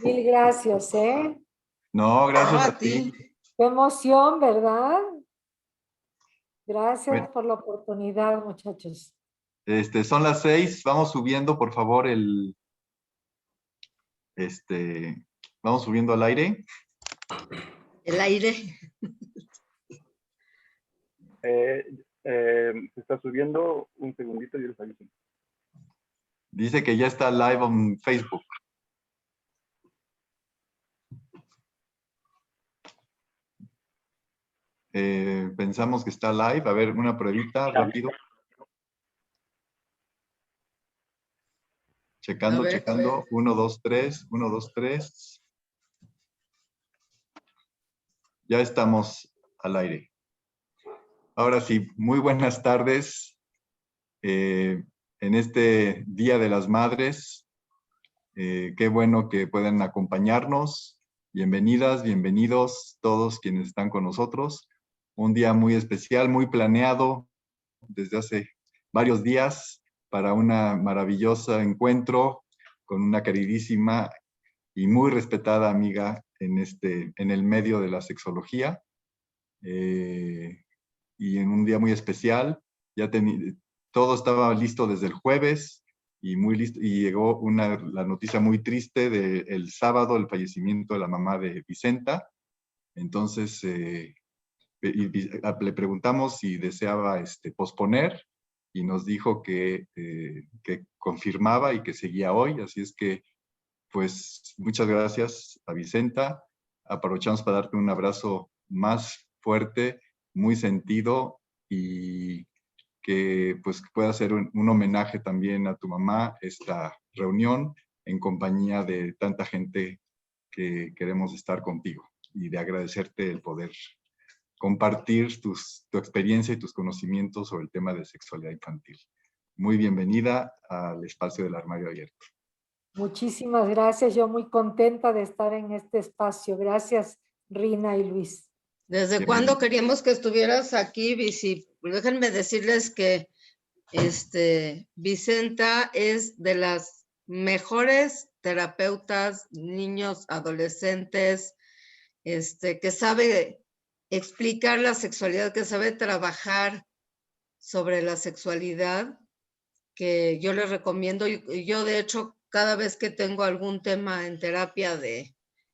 Mil gracias, ¿eh? No, gracias No, a ti. Qué emoción, ¿verdad? Bueno, Gracias por la oportunidad, muchachos. son las 6. Vamos subiendo, por favor, vamos subiendo al aire. el aire. Se está subiendo, un segundito y les aviso. Dice que ya está live en Facebook. Pensamos que está live. A ver, una pruebita rápido. Checando, checando. 1, 2, 3. 1, 2, 3. Ya estamos al aire. Ahora sí, muy buenas tardes. En este Día de las Madres, qué bueno que puedan acompañarnos. Bienvenidas, bienvenidos todos quienes están con nosotros. Un día muy especial, muy planeado desde hace varios días para un maravilloso encuentro con una queridísima y muy respetada amiga en el medio de la sexología. Y en un día muy especial, todo estaba listo desde el jueves y muy listo, y llegó la noticia muy triste del sábado, el fallecimiento de la mamá de Vicenta. Entonces le preguntamos si deseaba posponer y nos dijo que confirmaba y que seguía hoy. Así es que, pues, muchas gracias a Vicenta. Aprovechamos para darte un abrazo más fuerte, muy sentido, y que pues pueda ser un homenaje también a tu mamá, esta reunión en compañía de tanta gente que queremos estar contigo, y de agradecerte el poder compartir tu experiencia y tus conocimientos sobre el tema de sexualidad infantil. Muy bienvenida al espacio del Armario Abierto. Muchísimas gracias. Yo muy contenta de estar en este espacio. Gracias, Rina y Luis. ¿Desde cuándo queríamos que estuvieras aquí, Vici? Déjenme decirles que Vicenta es de las mejores terapeutas, niños, adolescentes, que sabe explicar la sexualidad, que sabe trabajar sobre la sexualidad, que yo les recomiendo. Y yo, de hecho, cada vez que tengo algún tema en terapia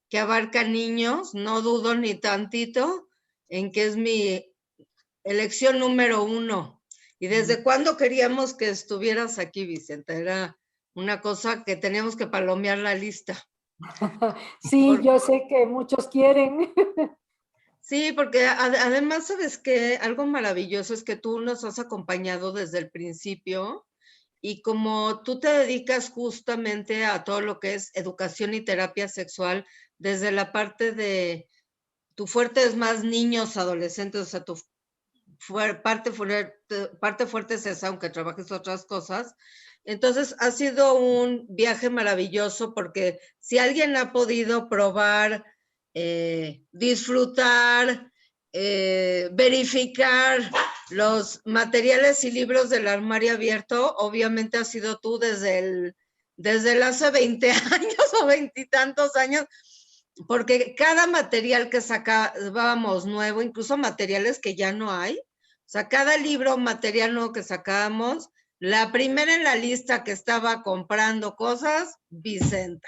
que abarca niños, no dudo ni tantito en que es mi elección número 1. ¿Y desde cuándo queríamos que estuvieras aquí, Vicenta? Era una cosa que teníamos que palomear la lista. Sí, yo sé que muchos quieren. Sí, porque además, ¿sabes qué? Algo maravilloso es que tú nos has acompañado desde el principio, y como tú te dedicas justamente a todo lo que es educación y terapia sexual, desde la parte de tu fuerte es más niños, adolescentes, o sea, tu parte fuerte es esa, aunque trabajes otras cosas. Entonces, ha sido un viaje maravilloso, porque si alguien ha podido probar, disfrutar, verificar los materiales y libros del Armario Abierto, obviamente has sido tú desde el hace 20 años o 20 y tantos años, porque cada material que sacábamos nuevo, incluso materiales que ya no hay, o sea, cada libro, material nuevo que sacábamos, la primera en la lista que estaba comprando cosas, Vicenta.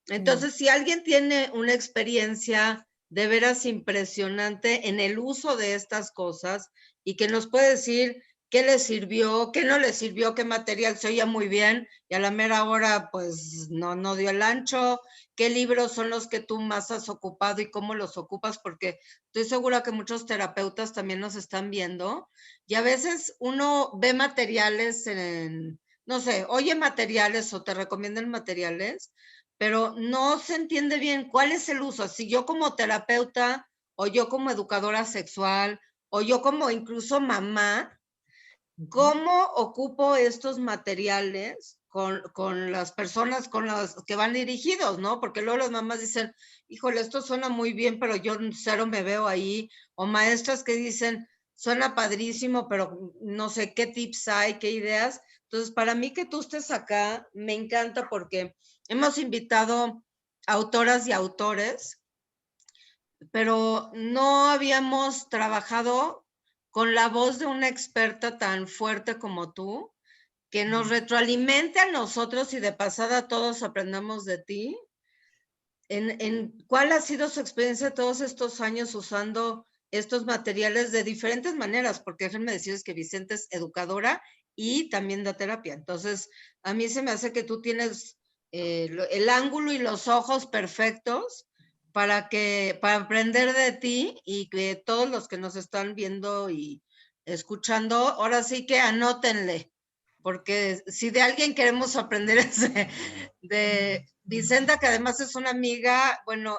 Entonces, si alguien tiene una experiencia de veras impresionante en el uso de estas cosas, y que nos puede decir qué le sirvió, qué no le sirvió, qué material se oía muy bien y a la mera hora pues no dio el ancho, qué libros son los que tú más has ocupado y cómo los ocupas, porque estoy segura que muchos terapeutas también nos están viendo, y a veces uno ve materiales no sé, oye materiales o te recomiendan materiales, pero no se entiende bien cuál es el uso. Si yo como terapeuta, o yo como educadora sexual, o yo como incluso mamá, ¿cómo ocupo estos materiales con las personas con las que van dirigidos, no? Porque luego las mamás dicen, híjole, esto suena muy bien, pero yo cero me veo ahí. O maestras que dicen, suena padrísimo, pero no sé qué tips hay, qué ideas. Entonces, para mí que tú estés acá, me encanta, porque hemos invitado autoras y autores, pero no habíamos trabajado con la voz de una experta tan fuerte como tú, que nos retroalimente a nosotros y de pasada todos aprendamos de ti. En cuál ha sido su experiencia todos estos años usando estos materiales de diferentes maneras, porque déjenme decirles que Vicenta es educadora y también da terapia. Entonces, a mí se me hace que tú tienes el ángulo y los ojos perfectos para aprender de ti, y que todos los que nos están viendo y escuchando, ahora sí que anótenle, porque si de alguien queremos aprender es de Vicenta, que además es una amiga, bueno,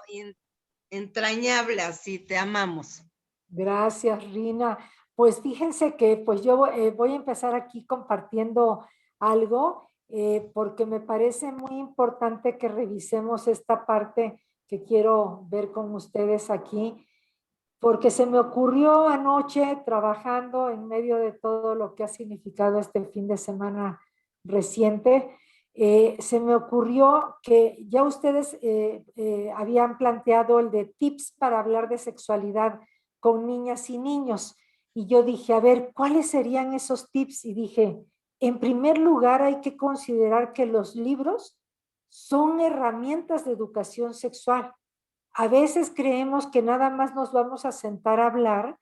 entrañable, así, te amamos. Gracias, Rina. Pues fíjense que pues yo voy a empezar aquí compartiendo algo, porque me parece muy importante que revisemos esta parte que quiero ver con ustedes aquí, porque se me ocurrió anoche trabajando en medio de todo lo que ha significado este fin de semana reciente. Se me ocurrió que ya ustedes habían planteado el de tips para hablar de sexualidad con niñas y niños. Y yo dije, a ver, ¿cuáles serían esos tips? Y dije, en primer lugar, hay que considerar que los libros son herramientas de educación sexual. A veces creemos que nada más nos vamos a sentar a hablar,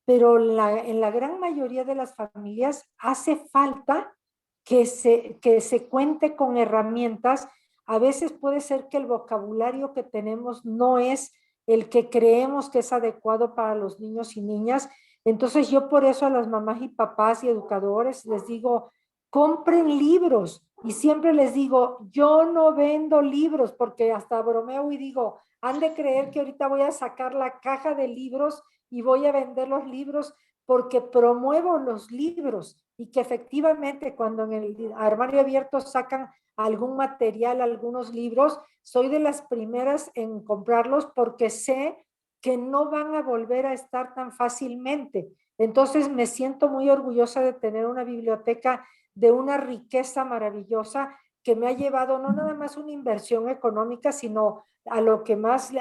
pero en la gran mayoría de las familias hace falta que se cuente con herramientas. A veces puede ser que el vocabulario que tenemos no es el que creemos que es adecuado para los niños y niñas. Entonces yo por eso a las mamás y papás y educadores les digo, compren libros. Y siempre les digo, yo no vendo libros, porque hasta bromeo y digo, han de creer que ahorita voy a sacar la caja de libros y voy a vender los libros, porque promuevo los libros, y que efectivamente cuando en el armario abierto sacan algún material, algunos libros, soy de las primeras en comprarlos, porque sé que no van a volver a estar tan fácilmente. Entonces me siento muy orgullosa de tener una biblioteca de una riqueza maravillosa, que me ha llevado no nada más una inversión económica, sino a lo que más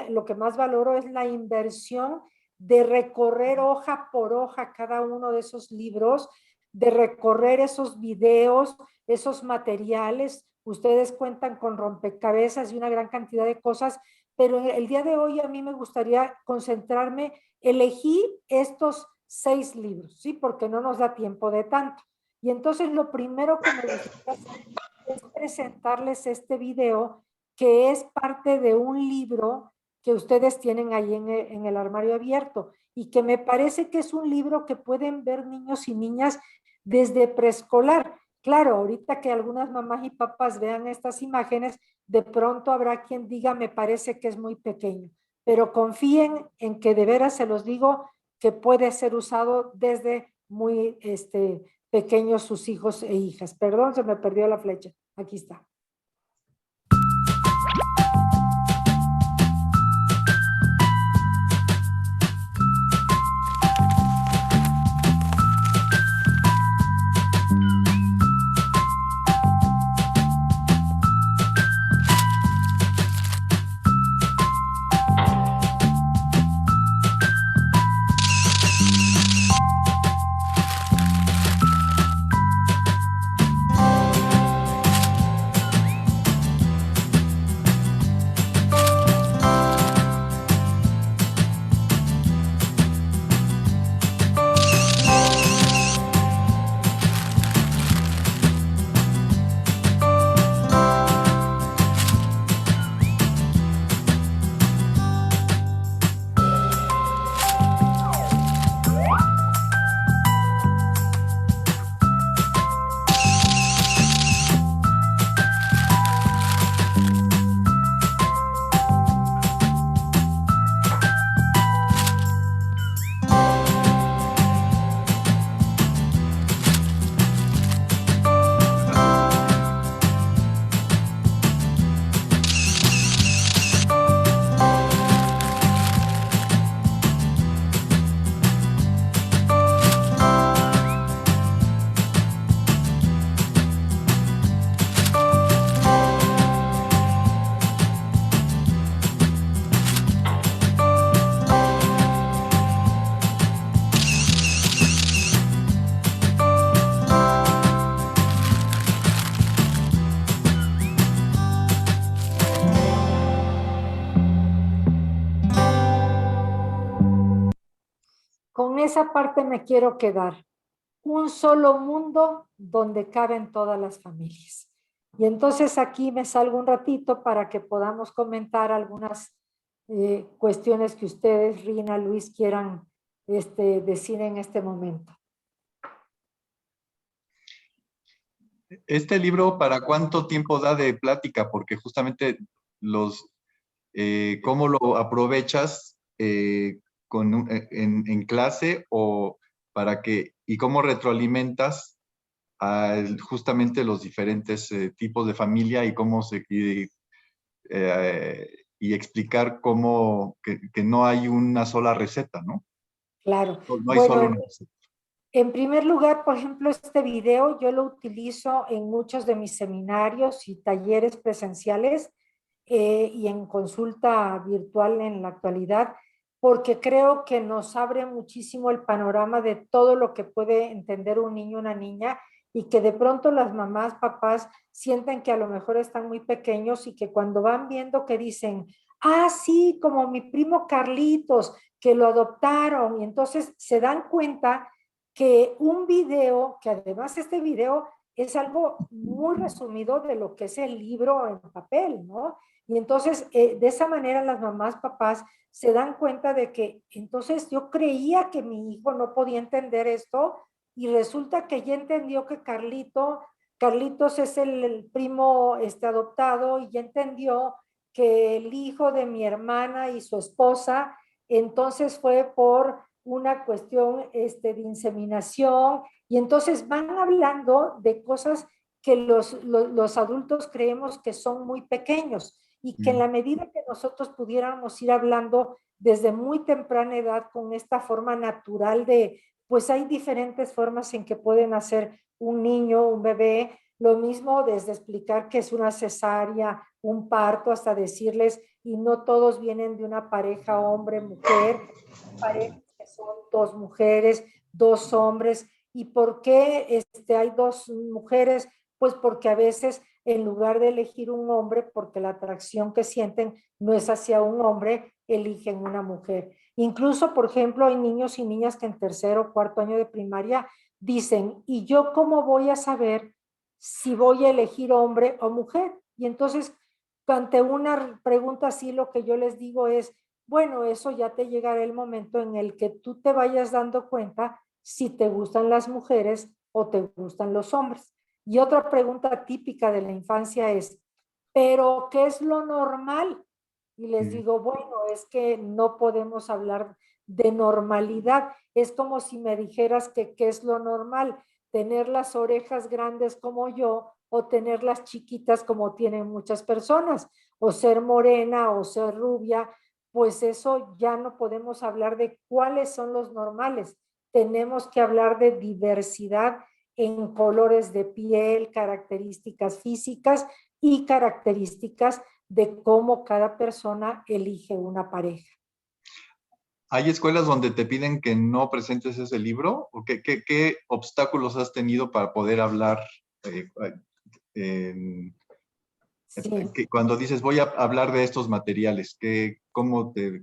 valoro es la inversión de recorrer hoja por hoja cada uno de esos libros, de recorrer esos videos, esos materiales. Ustedes cuentan con rompecabezas y una gran cantidad de cosas, pero el día de hoy a mí me gustaría concentrarme, elegí estos 6 libros, ¿sí? Porque no nos da tiempo de tanto. Y entonces lo primero que me gustaría hacer es presentarles este video, que es parte de un libro que ustedes tienen ahí en el armario abierto, y que me parece que es un libro que pueden ver niños y niñas desde preescolar. Claro, ahorita que algunas mamás y papás vean estas imágenes, de pronto habrá quien diga, me parece que es muy pequeño, pero confíen en que de veras se los digo, que puede ser usado desde muy pequeños sus hijos e hijas. Perdón, se me perdió la flecha. Aquí está. esa parte me quiero quedar. Un solo mundo donde caben todas las familias. Y entonces aquí me salgo un ratito para que podamos comentar algunas cuestiones que ustedes, Rina, Luis, quieran decir en este momento. Este libro, ¿para cuánto tiempo da de plática? Porque justamente ¿cómo lo aprovechas en clase o y cómo retroalimentas justamente los diferentes tipos de familia y y explicar que no hay una sola receta, ¿no? Claro. No hay solo una receta. En primer lugar, por ejemplo, este video yo lo utilizo en muchos de mis seminarios y talleres presenciales y en consulta virtual en la actualidad, porque creo que nos abre muchísimo el panorama de todo lo que puede entender un niño o una niña y que de pronto las mamás, papás sienten que a lo mejor están muy pequeños y que cuando van viendo que dicen, ah, sí, como mi primo Carlitos, que lo adoptaron, y entonces se dan cuenta que un video, que además este video es algo muy resumido de lo que es el libro en papel, ¿no? Y entonces, de esa manera las mamás, papás se dan cuenta de que entonces yo creía que mi hijo no podía entender esto y resulta que ya entendió que Carlitos es el primo adoptado y ya entendió que el hijo de mi hermana y su esposa entonces fue por una cuestión de inseminación y entonces van hablando de cosas que los adultos creemos que son muy pequeños y que en la medida que nosotros pudiéramos ir hablando desde muy temprana edad con esta forma natural pues hay diferentes formas en que pueden hacer un niño, un bebé, lo mismo desde explicar que es una cesárea, un parto, hasta decirles, y no todos vienen de una pareja hombre-mujer, parejas que son dos mujeres, dos hombres, ¿y por qué hay dos mujeres? Pues porque a veces en lugar de elegir un hombre, porque la atracción que sienten no es hacia un hombre, eligen una mujer. Incluso, por ejemplo, hay niños y niñas que en tercero o cuarto año de primaria dicen, ¿y yo cómo voy a saber si voy a elegir hombre o mujer? Y entonces, ante una pregunta así, lo que yo les digo es, bueno, eso ya te llegará el momento en el que tú te vayas dando cuenta si te gustan las mujeres o te gustan los hombres. Y otra pregunta típica de la infancia es, ¿pero qué es lo normal? Y les digo, bueno, es que no podemos hablar de normalidad. Es como si me dijeras que qué es lo normal, tener las orejas grandes como yo o tenerlas chiquitas como tienen muchas personas, o ser morena o ser rubia, pues eso ya no podemos hablar de cuáles son los normales. Tenemos que hablar de diversidad en colores de piel, características físicas y características de cómo cada persona elige una pareja. ¿Hay escuelas donde te piden que no presentes ese libro? ¿O qué obstáculos has tenido para poder hablar? Sí. Cuando dices, voy a hablar de estos materiales, ¿qué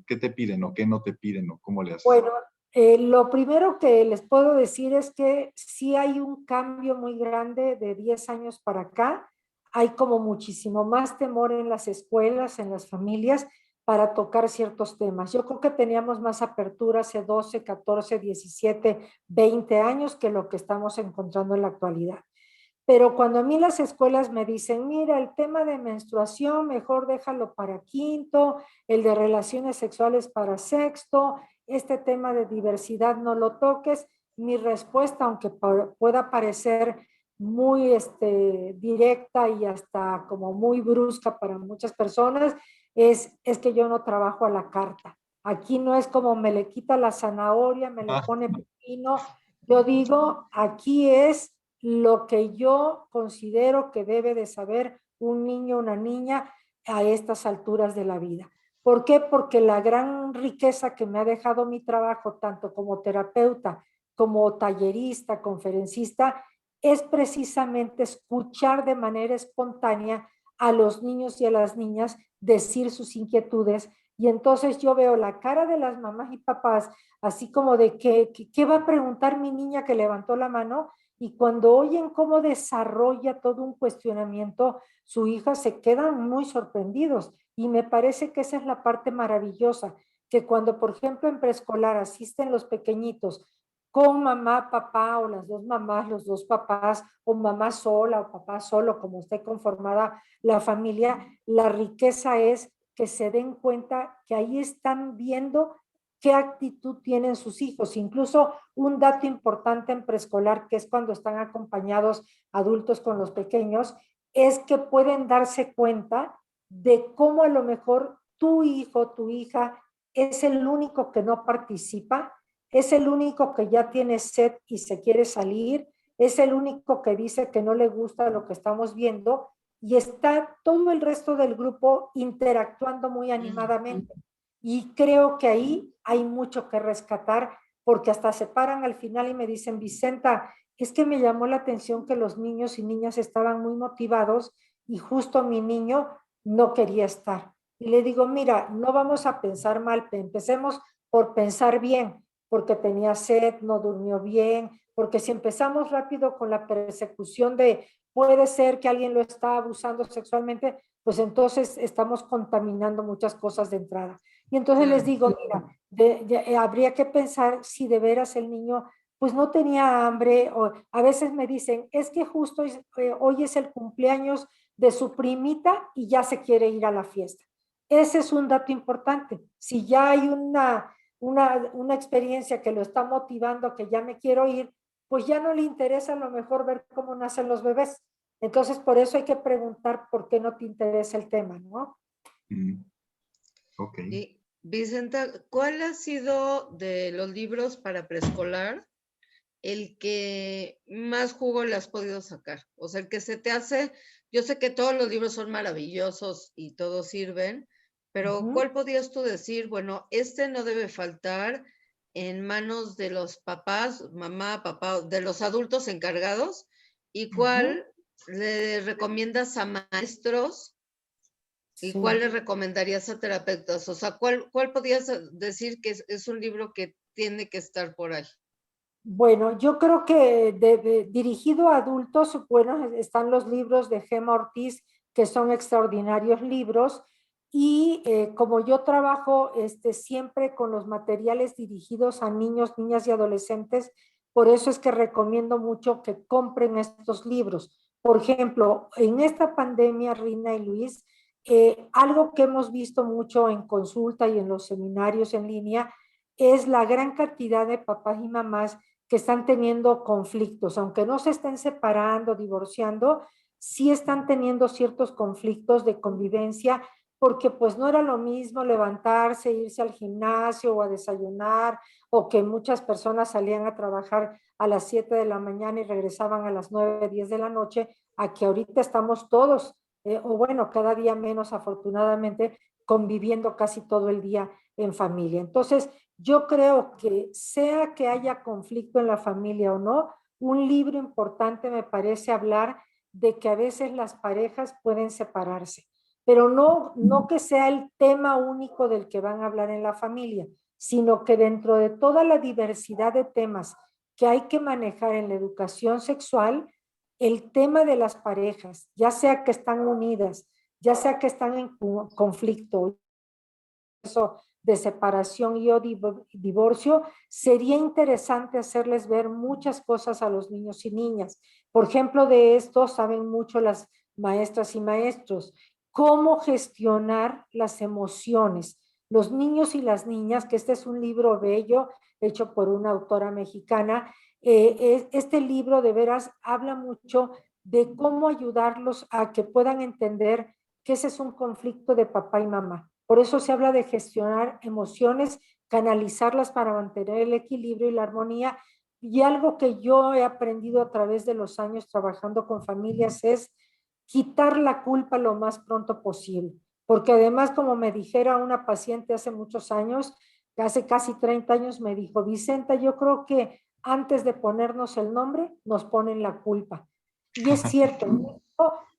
te piden o qué no te piden o cómo le haces? Bueno, lo primero que les puedo decir es que sí hay un cambio muy grande de 10 años para acá. Hay como muchísimo más temor en las escuelas, en las familias, para tocar ciertos temas. Yo creo que teníamos más apertura hace 12, 14, 17, 20 años que lo que estamos encontrando en la actualidad. Pero cuando a mí las escuelas me dicen, mira, el tema de menstruación, mejor déjalo para quinto, el de relaciones sexuales para sexto, este tema de diversidad no lo toques, mi respuesta, aunque pueda parecer muy directa y hasta como muy brusca para muchas personas, es que yo no trabajo a la carta. Aquí no es como me le quita la zanahoria, me le pone pepino. Yo digo, aquí es lo que yo considero que debe de saber un niño o una niña a estas alturas de la vida. ¿Por qué? Porque la gran riqueza que me ha dejado mi trabajo, tanto como terapeuta, como tallerista, conferencista, es precisamente escuchar de manera espontánea a los niños y a las niñas decir sus inquietudes Y entonces yo veo la cara de las mamás y papás, así como de ¿qué va a preguntar mi niña que levantó la mano? Y cuando oyen cómo desarrolla todo un cuestionamiento, su hija se quedan muy sorprendidos. Y me parece que esa es la parte maravillosa, que cuando, por ejemplo, en preescolar asisten los pequeñitos con mamá, papá, o las dos mamás, los dos papás, o mamá sola o papá solo, como esté conformada la familia, la riqueza es que se den cuenta que ahí están viendo qué actitud tienen sus hijos. Incluso un dato importante en preescolar, que es cuando están acompañados adultos con los pequeños, es que pueden darse cuenta de cómo a lo mejor tu hijo, tu hija, es el único que no participa, es el único que ya tiene sed y se quiere salir, es el único que dice que no le gusta lo que estamos viendo y está todo el resto del grupo interactuando muy animadamente. Y creo que ahí hay mucho que rescatar porque hasta se paran al final y me dicen, Vicenta, es que me llamó la atención que los niños y niñas estaban muy motivados y justo mi niño no quería estar. Y le digo, mira, no vamos a pensar mal, empecemos por pensar bien, porque tenía sed, no durmió bien, porque si empezamos rápido con la persecución de puede ser que alguien lo está abusando sexualmente, pues entonces estamos contaminando muchas cosas de entrada. Y entonces les digo, mira, habría que pensar si de veras el niño pues no tenía hambre, o a veces me dicen, es que justo hoy es el cumpleaños de su primita y ya se quiere ir a la fiesta. Ese es un dato importante. Si ya hay una experiencia que lo está motivando, que ya me quiero ir, pues ya no le interesa a lo mejor ver cómo nacen los bebés. Entonces, por eso hay que preguntar por qué no te interesa el tema, ¿no? Ok. Y Vicenta, ¿cuál ha sido de los libros para preescolar el que más jugo le has podido sacar? O sea, el que se te hace, yo sé que todos los libros son maravillosos y todos sirven, pero ¿cuál podías tú decir? Bueno, este no debe faltar en manos de los papás, mamá, papá, de los adultos encargados, ¿y cuál le recomiendas a maestros y Sí. cuál le recomendarías a terapeutas? O sea, ¿cuál podías decir que es un libro que tiene que estar por ahí? Bueno, yo creo que dirigido a adultos, bueno, están los libros de Gemma Ortiz, que son extraordinarios libros, y como yo trabajo siempre con los materiales dirigidos a niños, niñas y adolescentes, por eso es que recomiendo mucho que compren estos libros. Por ejemplo, en esta pandemia, Rina y Luis, algo que hemos visto mucho en consulta y en los seminarios en línea es la gran cantidad de papás y mamás que están teniendo conflictos, aunque no se estén separando, divorciando, sí están teniendo ciertos conflictos de convivencia, porque pues no era lo mismo levantarse, irse al gimnasio o a desayunar, o que muchas personas salían a trabajar a las 7 de la mañana y regresaban a las 9, 10 de la noche, a que ahorita estamos todos, o bueno, cada día menos afortunadamente, conviviendo casi todo el día en familia. Entonces, yo creo que sea que haya conflicto en la familia o no, un libro importante me parece hablar de que a veces las parejas pueden separarse, pero no que sea el tema único del que van a hablar en la familia, sino que dentro de toda la diversidad de temas que hay que manejar en la educación sexual, el tema de las parejas, ya sea que están unidas, ya sea que están en conflicto, de separación y o divorcio, sería interesante hacerles ver muchas cosas a los niños y niñas. Por ejemplo, de esto saben mucho las maestras y maestros, cómo gestionar las emociones. Los niños y las niñas, que este es un libro bello, hecho por una autora mexicana, este libro de veras habla mucho de cómo ayudarlos a que puedan entender que ese es un conflicto de papá y mamá. Por eso se habla de gestionar emociones, canalizarlas para mantener el equilibrio y la armonía. Y algo que yo he aprendido a través de los años trabajando con familias es quitar la culpa lo más pronto posible. Porque además, como me dijera una paciente hace muchos años, hace casi 30 años, me dijo, Vicenta, yo creo que antes de ponernos el nombre, nos ponen la culpa. Y es cierto,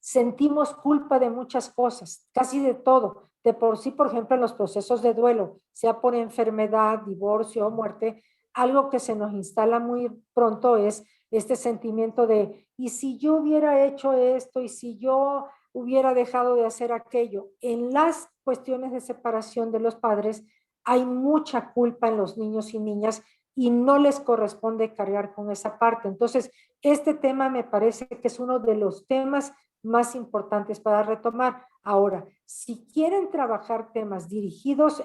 sentimos culpa de muchas cosas, casi de todo, de por sí, por ejemplo, en los procesos de duelo, sea por enfermedad, divorcio o muerte, algo que se nos instala muy pronto es este sentimiento de, ¿y si yo hubiera hecho esto? ¿Y si yo hubiera dejado de hacer aquello? En las cuestiones de separación de los padres hay mucha culpa en los niños y niñas y no les corresponde cargar con esa parte. Entonces, este tema me parece que es uno de los temas más importantes para retomar. Ahora, si quieren trabajar temas dirigidos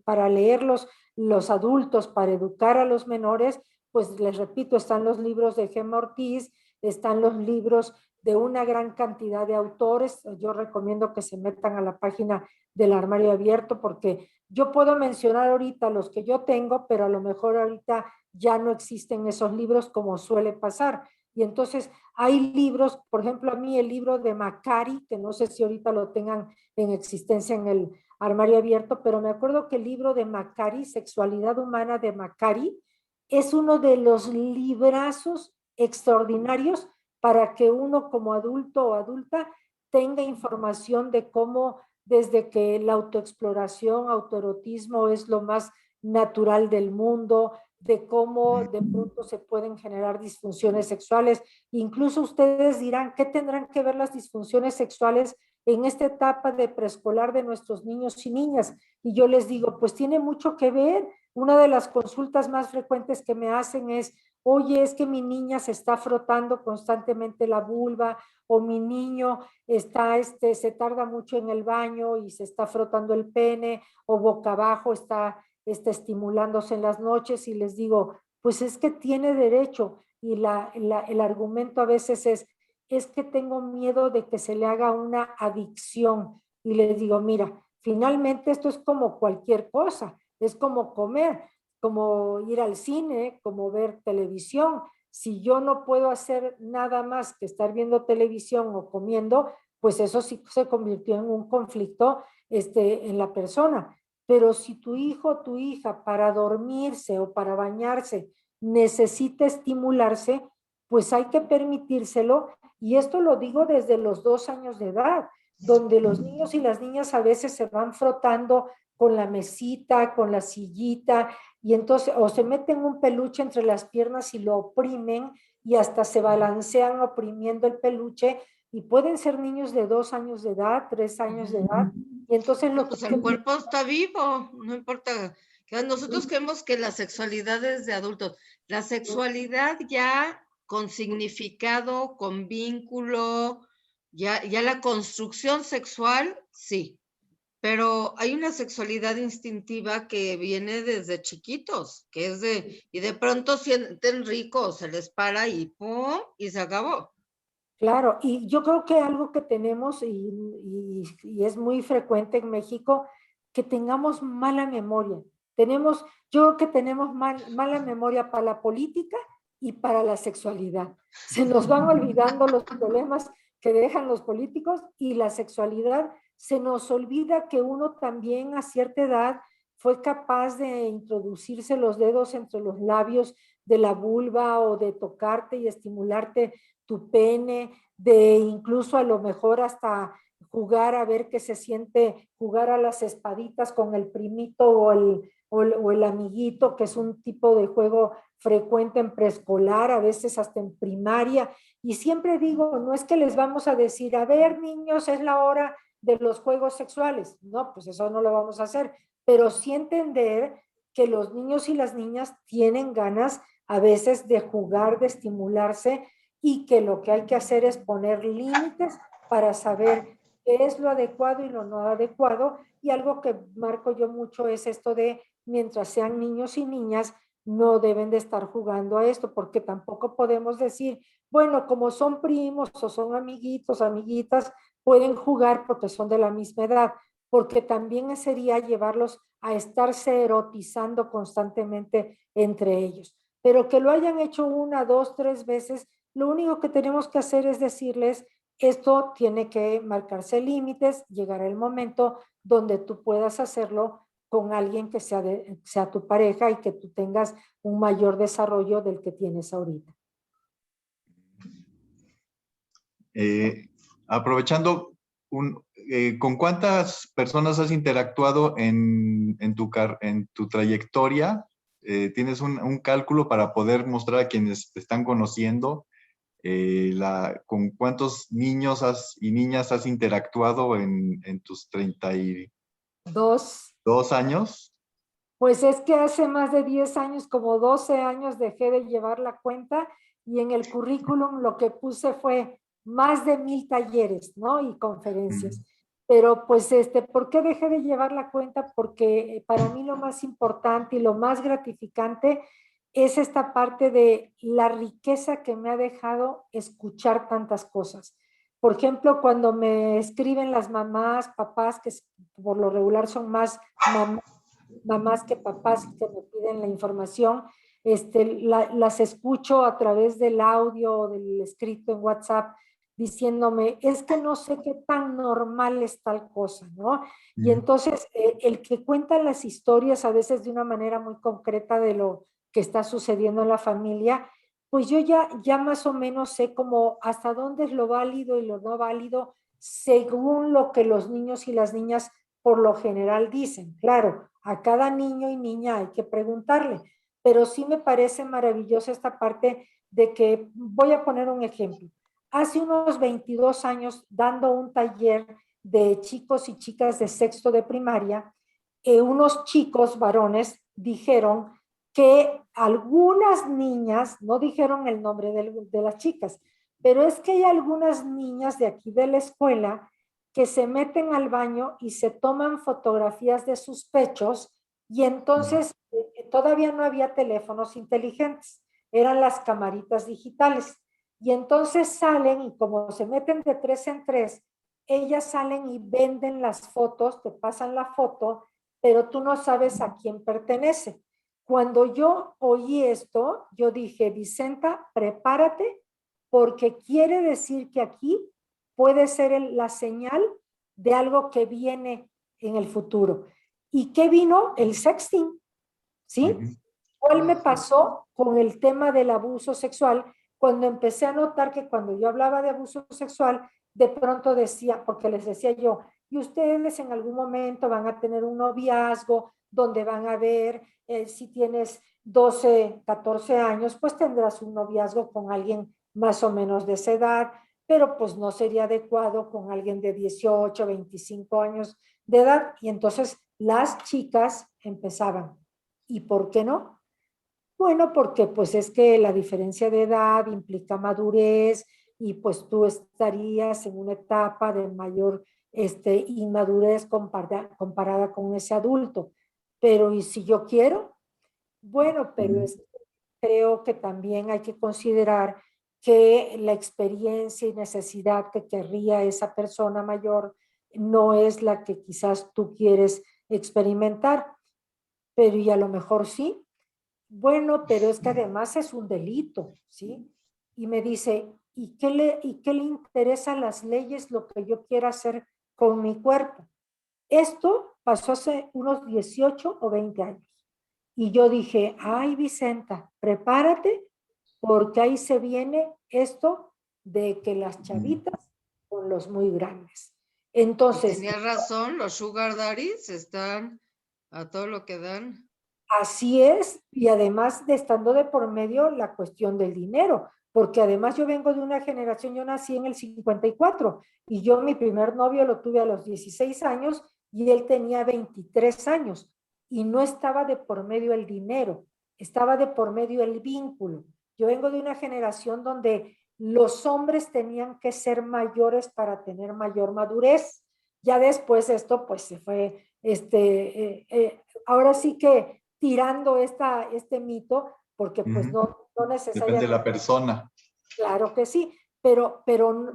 para leerlos los adultos, para educar a los menores, pues les repito, están los libros de Gemma Ortiz, están los libros de una gran cantidad de autores. Yo recomiendo que se metan a la página del Armario Abierto porque yo puedo mencionar ahorita los que yo tengo, pero a lo mejor ahorita ya no existen esos libros como suele pasar. Y entonces hay libros, por ejemplo, a mí el libro de Macari, que no sé si ahorita lo tengan en existencia en el Armario Abierto, pero me acuerdo que el libro de Macari, Sexualidad Humana de Macari, es uno de los librazos extraordinarios para que uno como adulto o adulta tenga información de cómo desde que la autoexploración, autoerotismo es lo más natural del mundo, de cómo de pronto se pueden generar disfunciones sexuales. Incluso ustedes dirán, ¿qué tendrán que ver las disfunciones sexuales en esta etapa de preescolar de nuestros niños y niñas? Y yo les digo, pues tiene mucho que ver. Una de las consultas más frecuentes que me hacen es, oye, es que mi niña se está frotando constantemente la vulva, o mi niño se tarda mucho en el baño y se está frotando el pene, o boca abajo está estimulándose en las noches, y les digo, pues es que tiene derecho. Y el argumento a veces es que tengo miedo de que se le haga una adicción. Y les digo, mira, finalmente esto es como cualquier cosa, es como comer, como ir al cine, como ver televisión. Si yo no puedo hacer nada más que estar viendo televisión o comiendo, pues eso sí se convirtió en un conflicto en la persona. Pero si tu hijo o tu hija para dormirse o para bañarse necesita estimularse, pues hay que permitírselo. Y esto lo digo desde los 2 años de edad, donde los niños y las niñas a veces se van frotando con la mesita, con la sillita, y entonces o se meten un peluche entre las piernas y lo oprimen y hasta se balancean oprimiendo el peluche, y pueden ser niños de 2 años de edad, 3 años de edad, y entonces No, pues el cuerpo está vivo, no importa. Nosotros creemos que la sexualidad es de adultos. La sexualidad ya con significado, con vínculo, ya la construcción sexual, sí. Pero hay una sexualidad instintiva que viene desde chiquitos, que es y de pronto sienten rico, se les para y ¡pum! Y se acabó. Claro, y yo creo que algo que tenemos y es muy frecuente en México, que tengamos mala memoria. Yo creo que tenemos mala memoria para la política y para la sexualidad. Se nos van olvidando los problemas que dejan los políticos, y la sexualidad se nos olvida que uno también a cierta edad fue capaz de introducirse los dedos entre los labios de la vulva o de tocarte y estimularte tu pene, de incluso a lo mejor hasta jugar a ver qué se siente, jugar a las espaditas con el primito o el amiguito, que es un tipo de juego frecuente en preescolar, a veces hasta en primaria. Y siempre digo, no es que les vamos a decir, a ver, niños, es la hora de los juegos sexuales. No, pues eso no lo vamos a hacer, pero sí entender que los niños y las niñas tienen ganas a veces de jugar, de estimularse, y que lo que hay que hacer es poner límites para saber qué es lo adecuado y lo no adecuado. Y algo que marco yo mucho es esto de, mientras sean niños y niñas, no deben de estar jugando a esto, porque tampoco podemos decir, bueno, como son primos o son amiguitos, amiguitas, pueden jugar porque son de la misma edad, porque también sería llevarlos a estarse erotizando constantemente entre ellos. Pero que lo hayan hecho 1, 2, 3 veces, lo único que tenemos que hacer es decirles, esto tiene que marcarse límites, llegará el momento donde tú puedas hacerlo con alguien que sea tu pareja y que tú tengas un mayor desarrollo del que tienes ahorita. Aprovechando ¿con cuántas personas has interactuado en tu trayectoria? ¿Tienes un cálculo para poder mostrar a quienes te están conociendo con cuántos niños y niñas has interactuado en tus 32 Dos. años? Pues es que hace más de 10 años, como 12 años, dejé de llevar la cuenta y en el currículum lo que puse fue más de 1000 talleres, ¿no? Y conferencias. Pero pues, ¿por qué dejé de llevar la cuenta? Porque para mí lo más importante y lo más gratificante es esta parte de la riqueza que me ha dejado escuchar tantas cosas. Por ejemplo, cuando me escriben las mamás, papás, que por lo regular son más mamás que papás que me piden la información, las escucho a través del audio o del escrito en WhatsApp diciéndome, es que no sé qué tan normal es tal cosa, ¿no? Y entonces el que cuenta las historias a veces de una manera muy concreta de lo que está sucediendo en la familia, pues yo ya más o menos sé como hasta dónde es lo válido y lo no válido según lo que los niños y las niñas por lo general dicen. Claro, a cada niño y niña hay que preguntarle, pero sí me parece maravillosa esta parte de que, voy a poner un ejemplo, hace unos 22 años dando un taller de chicos y chicas de sexto de primaria, unos chicos varones dijeron que algunas niñas, no dijeron el nombre de las chicas, pero es que hay algunas niñas de aquí de la escuela que se meten al baño y se toman fotografías de sus pechos y entonces todavía no había teléfonos inteligentes, eran las camaritas digitales. Y entonces salen y como se meten de 3 en 3, ellas salen y venden las fotos, te pasan la foto, pero tú no sabes a quién pertenece. Cuando yo oí esto, yo dije, Vicenta, prepárate porque quiere decir que aquí puede ser la señal de algo que viene en el futuro. ¿Y qué vino? El sexting, ¿sí? ¿Cuál me pasó con el tema del abuso sexual? Cuando empecé a notar que cuando yo hablaba de abuso sexual, de pronto decía, porque les decía yo, y ustedes en algún momento van a tener un noviazgo donde van a ver si tienes 12, 14 años, pues tendrás un noviazgo con alguien más o menos de esa edad, pero pues no sería adecuado con alguien de 18, 25 años de edad. Y entonces las chicas empezaban, ¿y por qué no? Bueno, porque pues es que la diferencia de edad implica madurez y pues tú estarías en una etapa de mayor inmadurez comparada con ese adulto. Pero ¿y si yo quiero? Bueno, pero creo que también hay que considerar que la experiencia y necesidad que querría esa persona mayor no es la que quizás tú quieres experimentar, pero y a lo mejor sí. Bueno, pero es que además es un delito, ¿sí? Y me dice, ¿y qué le interesa a las leyes lo que yo quiera hacer con mi cuerpo? Esto pasó hace unos 18 o 20 años. Y yo dije, ay, Vicenta, prepárate, porque ahí se viene esto de que las chavitas son los muy grandes. Entonces, tenías razón, los sugar daddies están a todo lo que dan. así es, y además de estando de por medio la cuestión del dinero, porque además yo vengo de una generación, yo nací en el 54 y yo mi primer novio lo tuve a los 16 años y él tenía 23 años y no estaba de por medio el dinero, estaba de por medio el vínculo. Yo vengo de una generación donde los hombres tenían que ser mayores para tener mayor madurez. Ya después esto pues se fue, ahora sí que tirando este mito, porque pues no Depende necesariamente. de la persona. Claro que sí, pero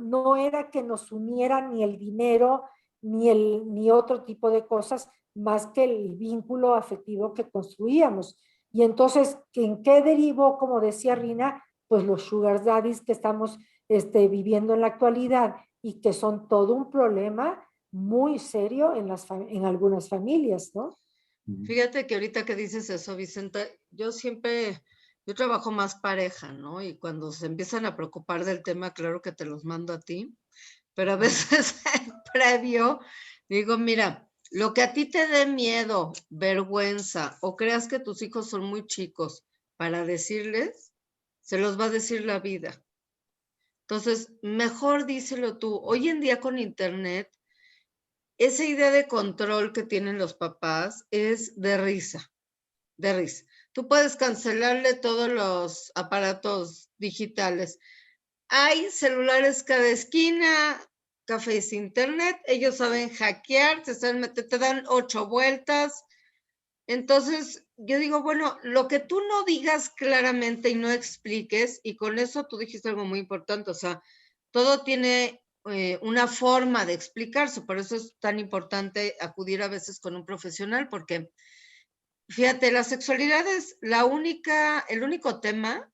no era que nos uniera ni el dinero, ni otro tipo de cosas, más que el vínculo afectivo que construíamos. Y entonces, ¿en qué derivó, como decía Rina? Pues los sugar daddies que estamos viviendo en la actualidad y que son todo un problema muy serio en algunas familias, ¿no? Fíjate que ahorita que dices eso, Vicente, yo trabajo más pareja, ¿no? Y cuando se empiezan a preocupar del tema, claro que te los mando a ti, pero a veces previo digo, mira, lo que a ti te dé miedo, vergüenza, o creas que tus hijos son muy chicos para decirles, se los va a decir la vida. Entonces, mejor díselo tú. Hoy en día con internet, esa idea de control que tienen los papás es de risa, de risa. Tú puedes cancelarle todos los aparatos digitales. Hay celulares cada esquina, cafés internet, ellos saben hackear, te dan 8 vueltas. Entonces, yo digo, bueno, lo que tú no digas claramente y no expliques, y con eso tú dijiste algo muy importante, o sea, todo tiene una forma de explicarse, por eso es tan importante acudir a veces con un profesional, porque fíjate, la sexualidad es el único tema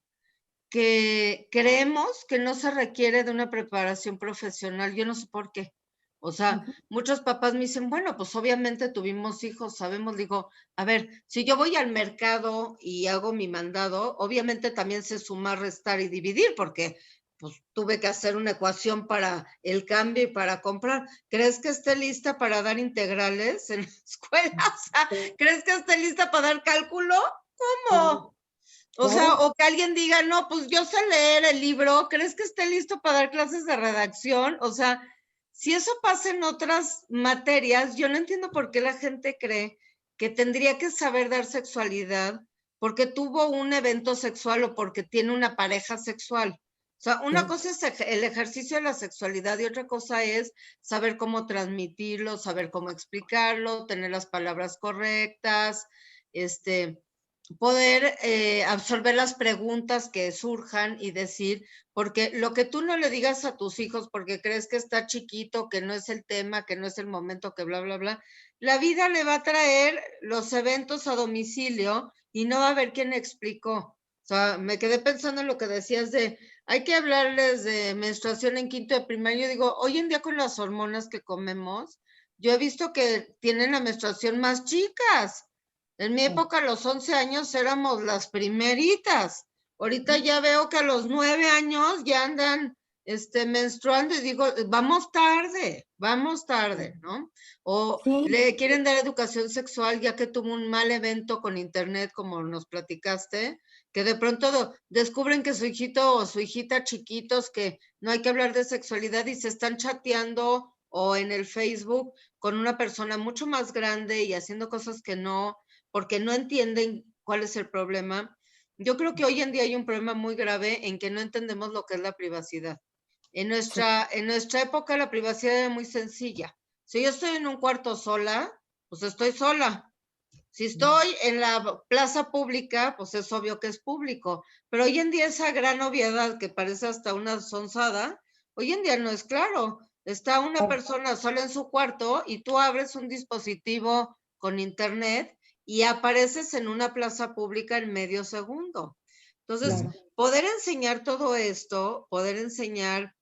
que creemos que no se requiere de una preparación profesional. Yo no sé por qué. O sea, muchos papás me dicen, bueno, pues obviamente tuvimos hijos, sabemos, digo, a ver, si yo voy al mercado y hago mi mandado, obviamente también sé sumar, restar y dividir, porque pues tuve que hacer una ecuación para el cambio y para comprar. ¿Crees que esté lista para dar integrales en la escuela? O sea, ¿crees que esté lista para dar cálculo? ¿Cómo? O sea, o que alguien diga, no, pues yo sé leer el libro, ¿crees que esté listo para dar clases de redacción? O sea, si eso pasa en otras materias, yo no entiendo por qué la gente cree que tendría que saber dar sexualidad porque tuvo un evento sexual o porque tiene una pareja sexual. O sea, una cosa es el ejercicio de la sexualidad y otra cosa es saber cómo transmitirlo, saber cómo explicarlo, tener las palabras correctas, poder absorber las preguntas que surjan y decir, porque lo que tú no le digas a tus hijos porque crees que está chiquito, que no es el tema, que no es el momento, que bla, bla, bla, la vida le va a traer los eventos a domicilio y no va a haber quien explicó. O sea, me quedé pensando en lo que decías de, hay que hablarles de menstruación en quinto de primaria. Yo digo, hoy en día con las hormonas que comemos, yo he visto que tienen la menstruación más chicas. En mi época, a los 11 años éramos las primeritas. Ahorita ya veo que a los 9 años ya andan menstruando y digo, vamos tarde, ¿no? O le quieren dar educación sexual ya que tuvo un mal evento con internet, como nos platicaste, que de pronto descubren que su hijito o su hijita chiquitos, que no hay que hablar de sexualidad y se están chateando o en el Facebook con una persona mucho más grande y haciendo cosas que no, porque no entienden cuál es el problema. Yo creo que hoy en día hay un problema muy grave en que no entendemos lo que es la privacidad. En nuestra época la privacidad era muy sencilla. Si yo estoy en un cuarto sola, pues estoy sola. Si estoy en la plaza pública, pues es obvio que es público. Pero hoy en día esa gran obviedad que parece hasta una sonzada, hoy en día no es claro. Está una persona sola en su cuarto y tú abres un dispositivo con internet y apareces en una plaza pública en medio segundo. Entonces, poder enseñar todo esto, poder enseñar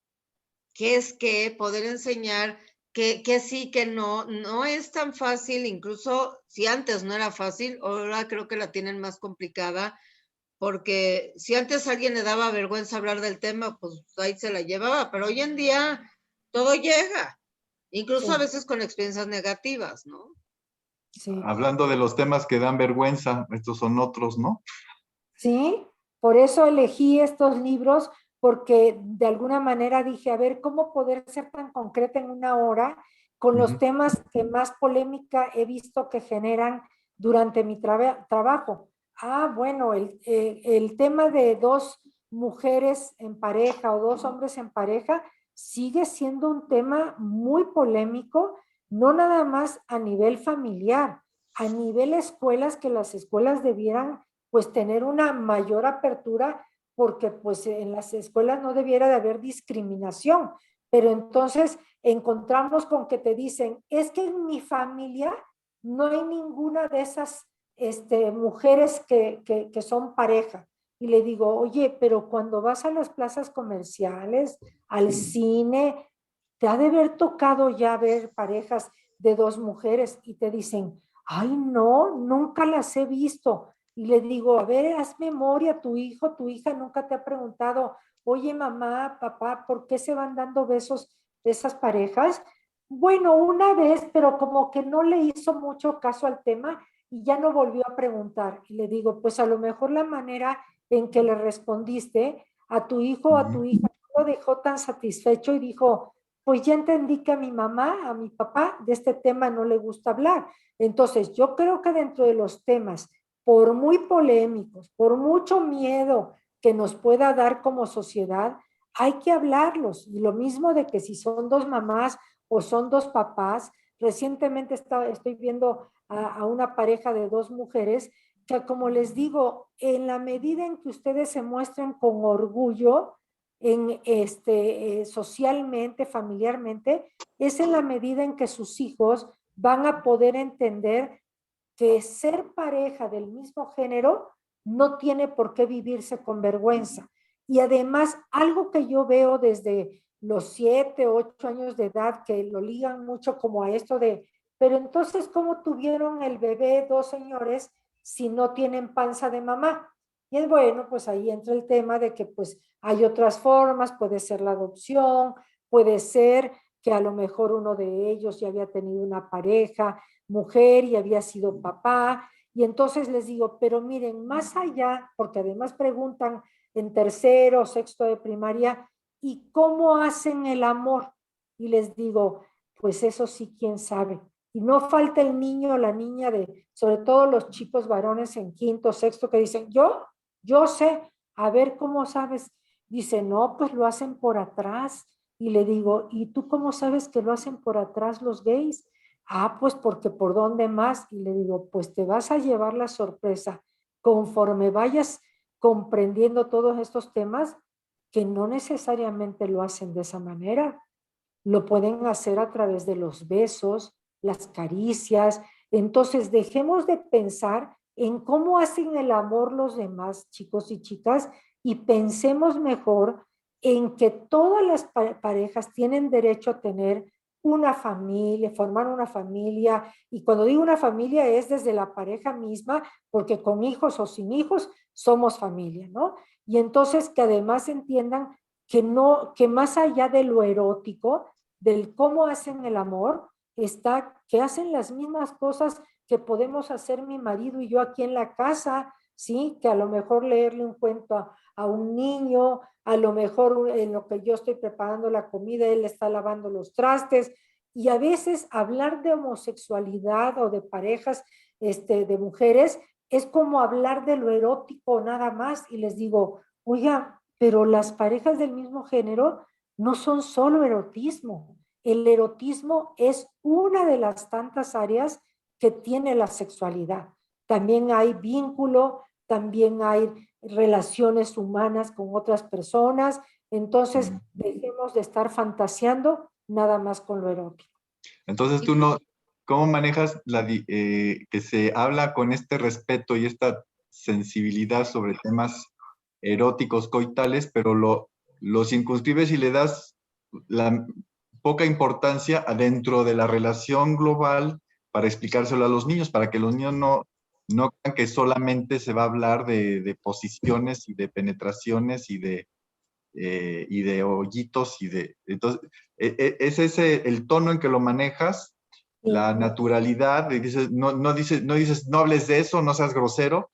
qué es qué, poder enseñar que sí, que no, no es tan fácil, incluso si antes no era fácil, ahora creo que la tienen más complicada, porque si antes a alguien le daba vergüenza hablar del tema, pues ahí se la llevaba, pero hoy en día todo llega, incluso a veces con experiencias negativas, ¿no? Sí. Hablando de los temas que dan vergüenza, estos son otros, ¿no? Sí, por eso elegí estos libros, porque de alguna manera dije, a ver, ¿cómo poder ser tan concreta en una hora con los temas que más polémica he visto que generan durante mi trabajo? Ah, bueno, el tema de dos mujeres en pareja o dos hombres en pareja sigue siendo un tema muy polémico, no nada más a nivel familiar, a nivel escuelas, que las escuelas debieran pues tener una mayor apertura, porque pues en las escuelas no debiera de haber discriminación, pero entonces encontramos con que te dicen, es que en mi familia no hay ninguna de esas mujeres que son pareja. Y le digo, oye, pero cuando vas a las plazas comerciales, al cine, te ha de haber tocado ya ver parejas de dos mujeres y te dicen, ay, no, nunca las he visto. Y le digo, a ver, haz memoria, tu hijo, tu hija nunca te ha preguntado, oye, mamá, papá, ¿por qué se van dando besos esas parejas. Bueno, una vez, pero como que no le hizo mucho caso al tema y ya no volvió a preguntar. Y le digo, pues a lo mejor la manera en que le respondiste a tu hijo o a tu hija no lo dejó tan satisfecho y dijo, pues ya entendí que a mi mamá, a mi papá, de este tema no le gusta hablar. Entonces, yo creo que dentro de los temas, por muy polémicos, por mucho miedo que nos pueda dar como sociedad, hay que hablarlos. Y lo mismo de que si son dos mamás o son dos papás. Recientemente estoy viendo a una pareja de dos mujeres que, como les digo, en la medida en que ustedes se muestren con orgullo socialmente, familiarmente, es en la medida en que sus hijos van a poder entender que ser pareja del mismo género no tiene por qué vivirse con vergüenza. Y además, algo que yo veo desde los 7, 8 años de edad, que lo ligan mucho como a esto de, pero entonces, ¿cómo tuvieron el bebé dos señores si no tienen panza de mamá? Y es bueno, pues ahí entra el tema de que pues hay otras formas, puede ser la adopción, puede ser que a lo mejor uno de ellos ya había tenido una pareja, mujer y había sido papá. Y entonces les digo, pero miren, más allá, porque además preguntan en tercero o sexto de primaria, ¿y cómo hacen el amor? Y les digo, pues eso sí, quién sabe. Y no falta el niño o la niña de, sobre todo los chicos varones en quinto, sexto, que dicen, yo sé, a ver cómo sabes. Dice, no, pues lo hacen por atrás. Y le digo, ¿y tú cómo sabes que lo hacen por atrás los gays? Ah, pues porque por dónde más. Y le digo, pues te vas a llevar la sorpresa conforme vayas comprendiendo todos estos temas, que no necesariamente lo hacen de esa manera. Lo pueden hacer a través de los besos, las caricias. Entonces, dejemos de pensar en cómo hacen el amor los demás chicos y chicas y pensemos mejor en que todas las parejas tienen derecho a tener una familia, formar una familia. Y cuando digo una familia es desde la pareja misma, porque con hijos o sin hijos somos familia, ¿no? Y entonces que además entiendan que no, que más allá de lo erótico, del cómo hacen el amor, está que hacen las mismas cosas que podemos hacer mi marido y yo aquí en la casa, ¿sí? Que a lo mejor leerle un cuento a un niño, a lo mejor en lo que yo estoy preparando la comida, él está lavando los trastes, y a veces hablar de homosexualidad o de parejas de mujeres es como hablar de lo erótico nada más, y les digo, oiga, pero las parejas del mismo género no son solo erotismo. El erotismo es una de las tantas áreas que tiene la sexualidad. También hay vínculo, también hay relaciones humanas con otras personas. Entonces, dejemos de estar fantaseando nada más con lo erótico. Entonces tú no, ¿cómo manejas que se habla con este respeto y esta sensibilidad sobre temas eróticos, coitales, pero lo circunscribes y le das la poca importancia adentro de la relación global para explicárselo a los niños, para que los niños no crean que solamente se va a hablar de posiciones y de penetraciones y de hoyitos entonces, es ese el tono en que lo manejas, Sí. la naturalidad, y dices, no hables de eso, no seas grosero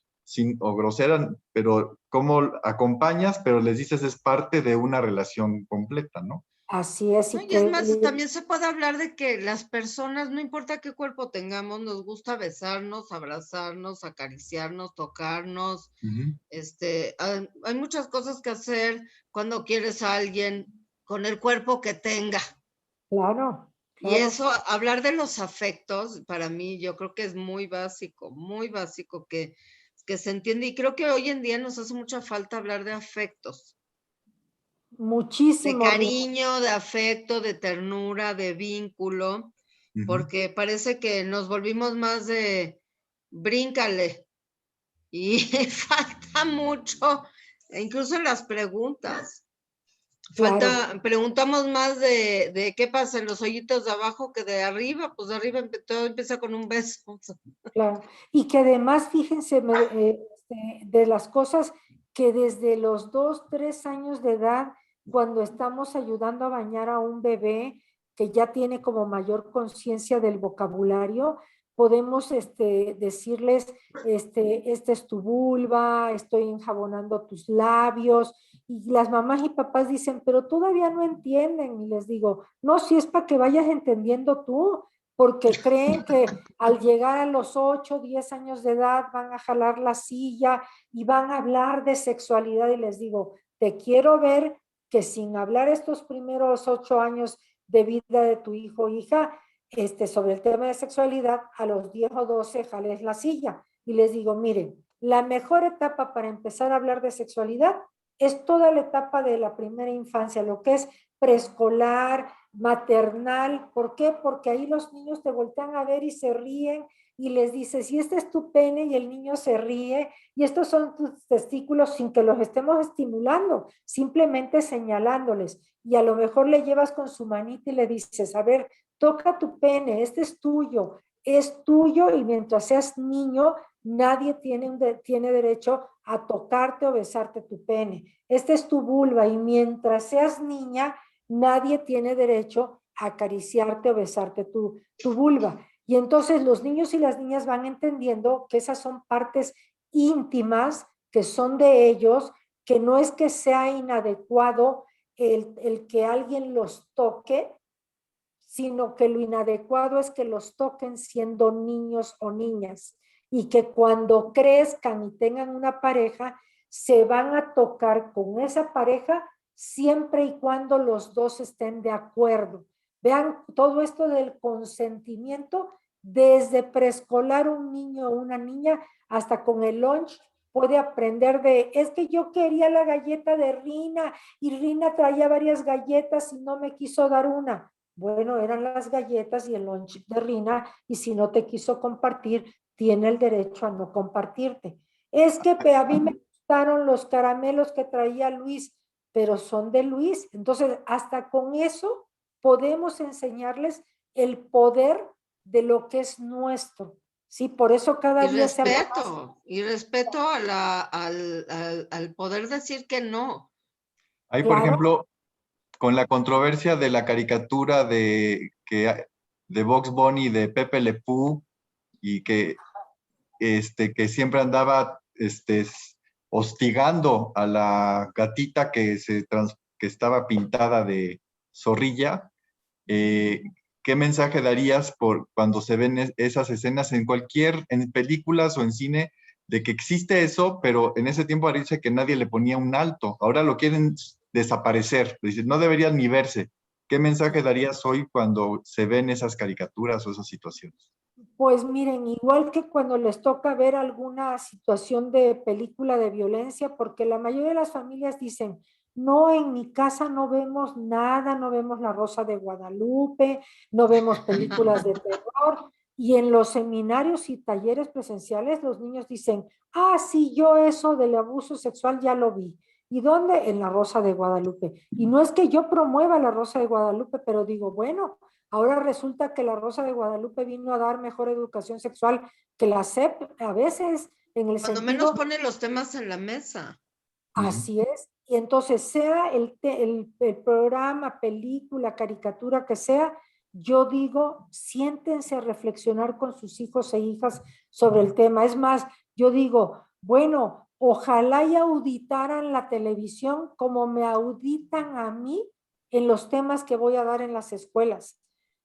o grosera, pero cómo acompañas, pero les dices es parte de una relación completa, ¿no? Así es. No, Y y es que, más, también se puede hablar de que las personas, no importa qué cuerpo tengamos, nos gusta besarnos, abrazarnos, acariciarnos, tocarnos. Hay muchas cosas que hacer cuando quieres a alguien con el cuerpo que tenga. claro, Y claro. eso, hablar de los afectos, para mí, yo creo que es muy básico que se entiende. Y creo que hoy en día nos hace mucha falta hablar de afectos. De Muchísimo, Rina. cariño, de afecto, de ternura, de vínculo, porque parece que nos volvimos más de bríncale y falta mucho, incluso en las preguntas. Claro, Preguntamos más de qué pasa en los hoyitos de abajo que de arriba, pues de arriba todo empieza con un beso. claro. Y que además, fíjense, de las cosas que desde los 2, 3 años de edad cuando estamos ayudando a bañar a un bebé que ya tiene como mayor conciencia del vocabulario, podemos decirles, esta es tu vulva, estoy enjabonando tus labios, y las mamás y papás dicen, pero todavía no entienden, y les digo, no, si es para que vayas entendiendo tú, porque creen que al llegar a los 8, 10 años de edad van a jalar la silla y van a hablar de sexualidad, y les digo, te quiero ver que sin hablar estos primeros 8 años de vida de tu hijo o hija, sobre el tema de sexualidad, a los 10 o 12 jales la silla. Y les digo, miren, la mejor etapa para empezar a hablar de sexualidad es toda la etapa de la primera infancia, lo que es preescolar, maternal. ¿Por qué? Porque ahí los niños te voltean a ver y se ríen y les dices, y este es tu pene, y el niño se ríe, y estos son tus testículos, sin que los estemos estimulando, simplemente señalándoles. Y a lo mejor le llevas con su manita y le dices, a ver, toca tu pene, este es tuyo, y mientras seas niño, nadie tiene derecho a tocarte o besarte tu pene. Este es tu vulva, y mientras seas niña, nadie tiene derecho a acariciarte o besarte tu vulva. Y entonces los niños y las niñas van entendiendo que esas son partes íntimas que son de ellos, que no es que sea inadecuado el que alguien los toque, sino que lo inadecuado es que los toquen siendo niños o niñas, y que cuando crezcan y tengan una pareja, se van a tocar con esa pareja siempre y cuando los dos estén de acuerdo. Vean todo esto del consentimiento, desde preescolar un niño o una niña hasta con el lunch puede aprender de, es que yo quería la galleta de Rina y Rina traía varias galletas y no me quiso dar una. Bueno, eran las galletas y el lunch de Rina, y si no te quiso compartir, tiene el derecho a no compartirte. Es que a mí me gustaron los caramelos que traía Luis, pero son de Luis. Entonces, hasta con eso podemos enseñarles el poder de lo que es nuestro. Sí, por eso cada día se habla más. Y respeto al poder decir que no. Ahí, por Claro. ejemplo, con la controversia de la caricatura de Bugs Bunny, de Pepe Le Pew, y que siempre andaba hostigando a la gatita que estaba pintada de zorrilla. ¿Qué mensaje darías por cuando se ven esas escenas en películas o en cine, de que existe eso, pero en ese tiempo dice que nadie le ponía un alto? Ahora lo quieren desaparecer. Dice, no deberían ni verse. ¿Qué mensaje darías hoy cuando se ven esas caricaturas o esas situaciones? Pues miren, igual que cuando les toca ver alguna situación de película de violencia, porque la mayoría de las familias dicen, no, en mi casa no vemos nada, no vemos La Rosa de Guadalupe, no vemos películas de terror, y en los seminarios y talleres presenciales los niños dicen, ah, sí, yo eso del abuso sexual ya lo vi. ¿Y dónde? En La Rosa de Guadalupe. Y no es que yo promueva La Rosa de Guadalupe, pero digo, bueno, ahora resulta que la Rosa de Guadalupe vino a dar mejor educación sexual que la SEP, a veces, en el Cuando menos sentido, pone los temas en la mesa. así es. Y entonces, sea el programa, película, caricatura que sea, yo digo, siéntense a reflexionar con sus hijos e hijas sobre el tema. Es más, yo digo, bueno, ojalá y auditaran la televisión como me auditan a mí en los temas que voy a dar en las escuelas.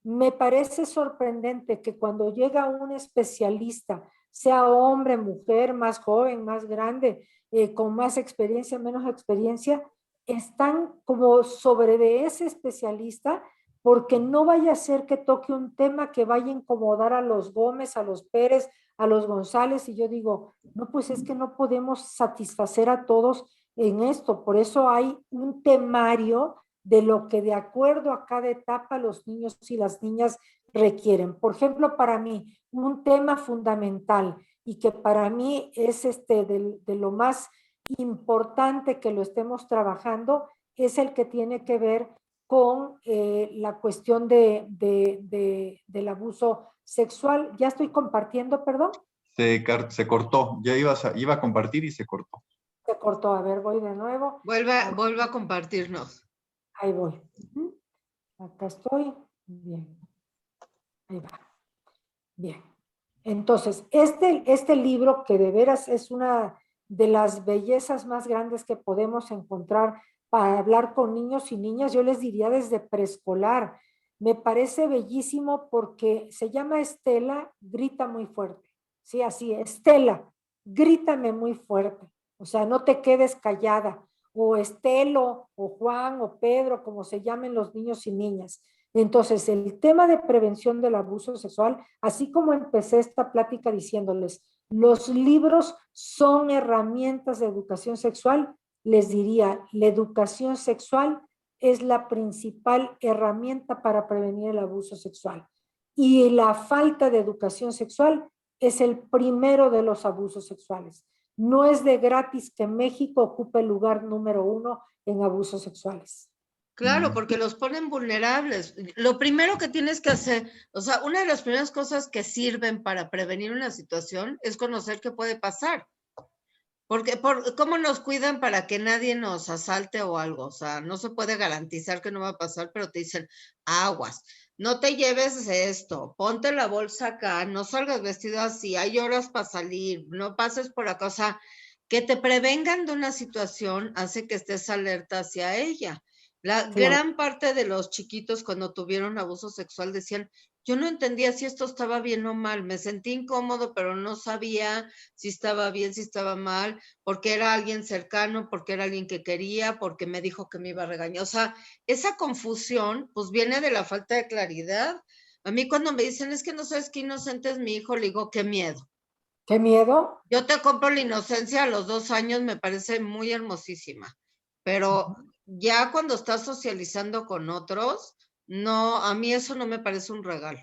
Me parece sorprendente que cuando llega un especialista, sea hombre, mujer, más joven, más grande, con más experiencia, menos experiencia, están como sobre de ese especialista, porque no vaya a ser que toque un tema que vaya a incomodar a los Gómez, a los Pérez, a los González, y yo digo, no, pues es que no podemos satisfacer a todos en esto. Por eso hay un temario de lo que de acuerdo a cada etapa los niños y las niñas requieren. Por ejemplo, para mí, un tema fundamental y que para mí es de lo más importante que lo estemos trabajando, es el que tiene que ver con la cuestión del abuso sexual. Ya estoy compartiendo, perdón. Se cortó, iba a compartir y se cortó. Se cortó, a ver, voy de nuevo. Vuelva a compartirnos. Ahí voy. Acá estoy. Bien. Ahí va. Bien. Entonces, este libro, que de veras es una de las bellezas más grandes que podemos encontrar para hablar con niños y niñas, yo les diría desde preescolar. Me parece bellísimo porque se llama Estela, grita muy fuerte. Sí, así, Estela, grítame muy fuerte. O sea, no te quedes callada. O Estelo, o Juan, o Pedro, como se llamen los niños y niñas. Entonces, el tema de prevención del abuso sexual, así como empecé esta plática diciéndoles, los libros son herramientas de educación sexual, les diría, la educación sexual es la principal herramienta para prevenir el abuso sexual. Y la falta de educación sexual es el primero de los abusos sexuales. No es de gratis que México ocupe el lugar número 1 en abusos sexuales. Claro, porque los ponen vulnerables. Lo primero que tienes que hacer, o sea, una de las primeras cosas que sirven para prevenir una situación es conocer qué puede pasar. Porque, ¿cómo nos cuidan para que nadie nos asalte o algo? O sea, no se puede garantizar que no va a pasar, pero te dicen, aguas, no te lleves esto, ponte la bolsa acá, no salgas vestido así, hay horas para salir, no pases por acá. O sea, que te prevengan de una situación hace que estés alerta hacia ella. La Claro. gran parte de los chiquitos cuando tuvieron abuso sexual decían, yo no entendía si esto estaba bien o mal, me sentí incómodo, pero no sabía si estaba bien, si estaba mal, porque era alguien cercano, porque era alguien que quería, porque me dijo que me iba a regañar. O sea, esa confusión pues viene de la falta de claridad. A mí cuando me dicen, es que no sabes qué inocente es mi hijo, le digo, qué miedo. ¿Qué miedo? Yo te compro la inocencia a los 2 años, me parece muy hermosísima, pero ya cuando estás socializando con otros, no, a mí eso no me parece un regalo.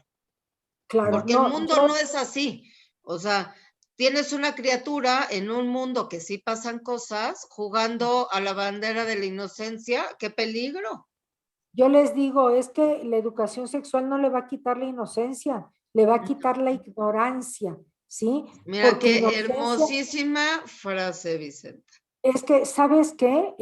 Claro, Porque el no, mundo no es así. O sea, tienes una criatura en un mundo que sí pasan cosas, jugando a la bandera de la inocencia, qué peligro. yo les digo, es que la educación sexual no le va a quitar la inocencia, le va a quitar la ignorancia, ¿sí? Mira Porque qué inocencia hermosísima frase, Vicenta. es que, ¿sabes qué?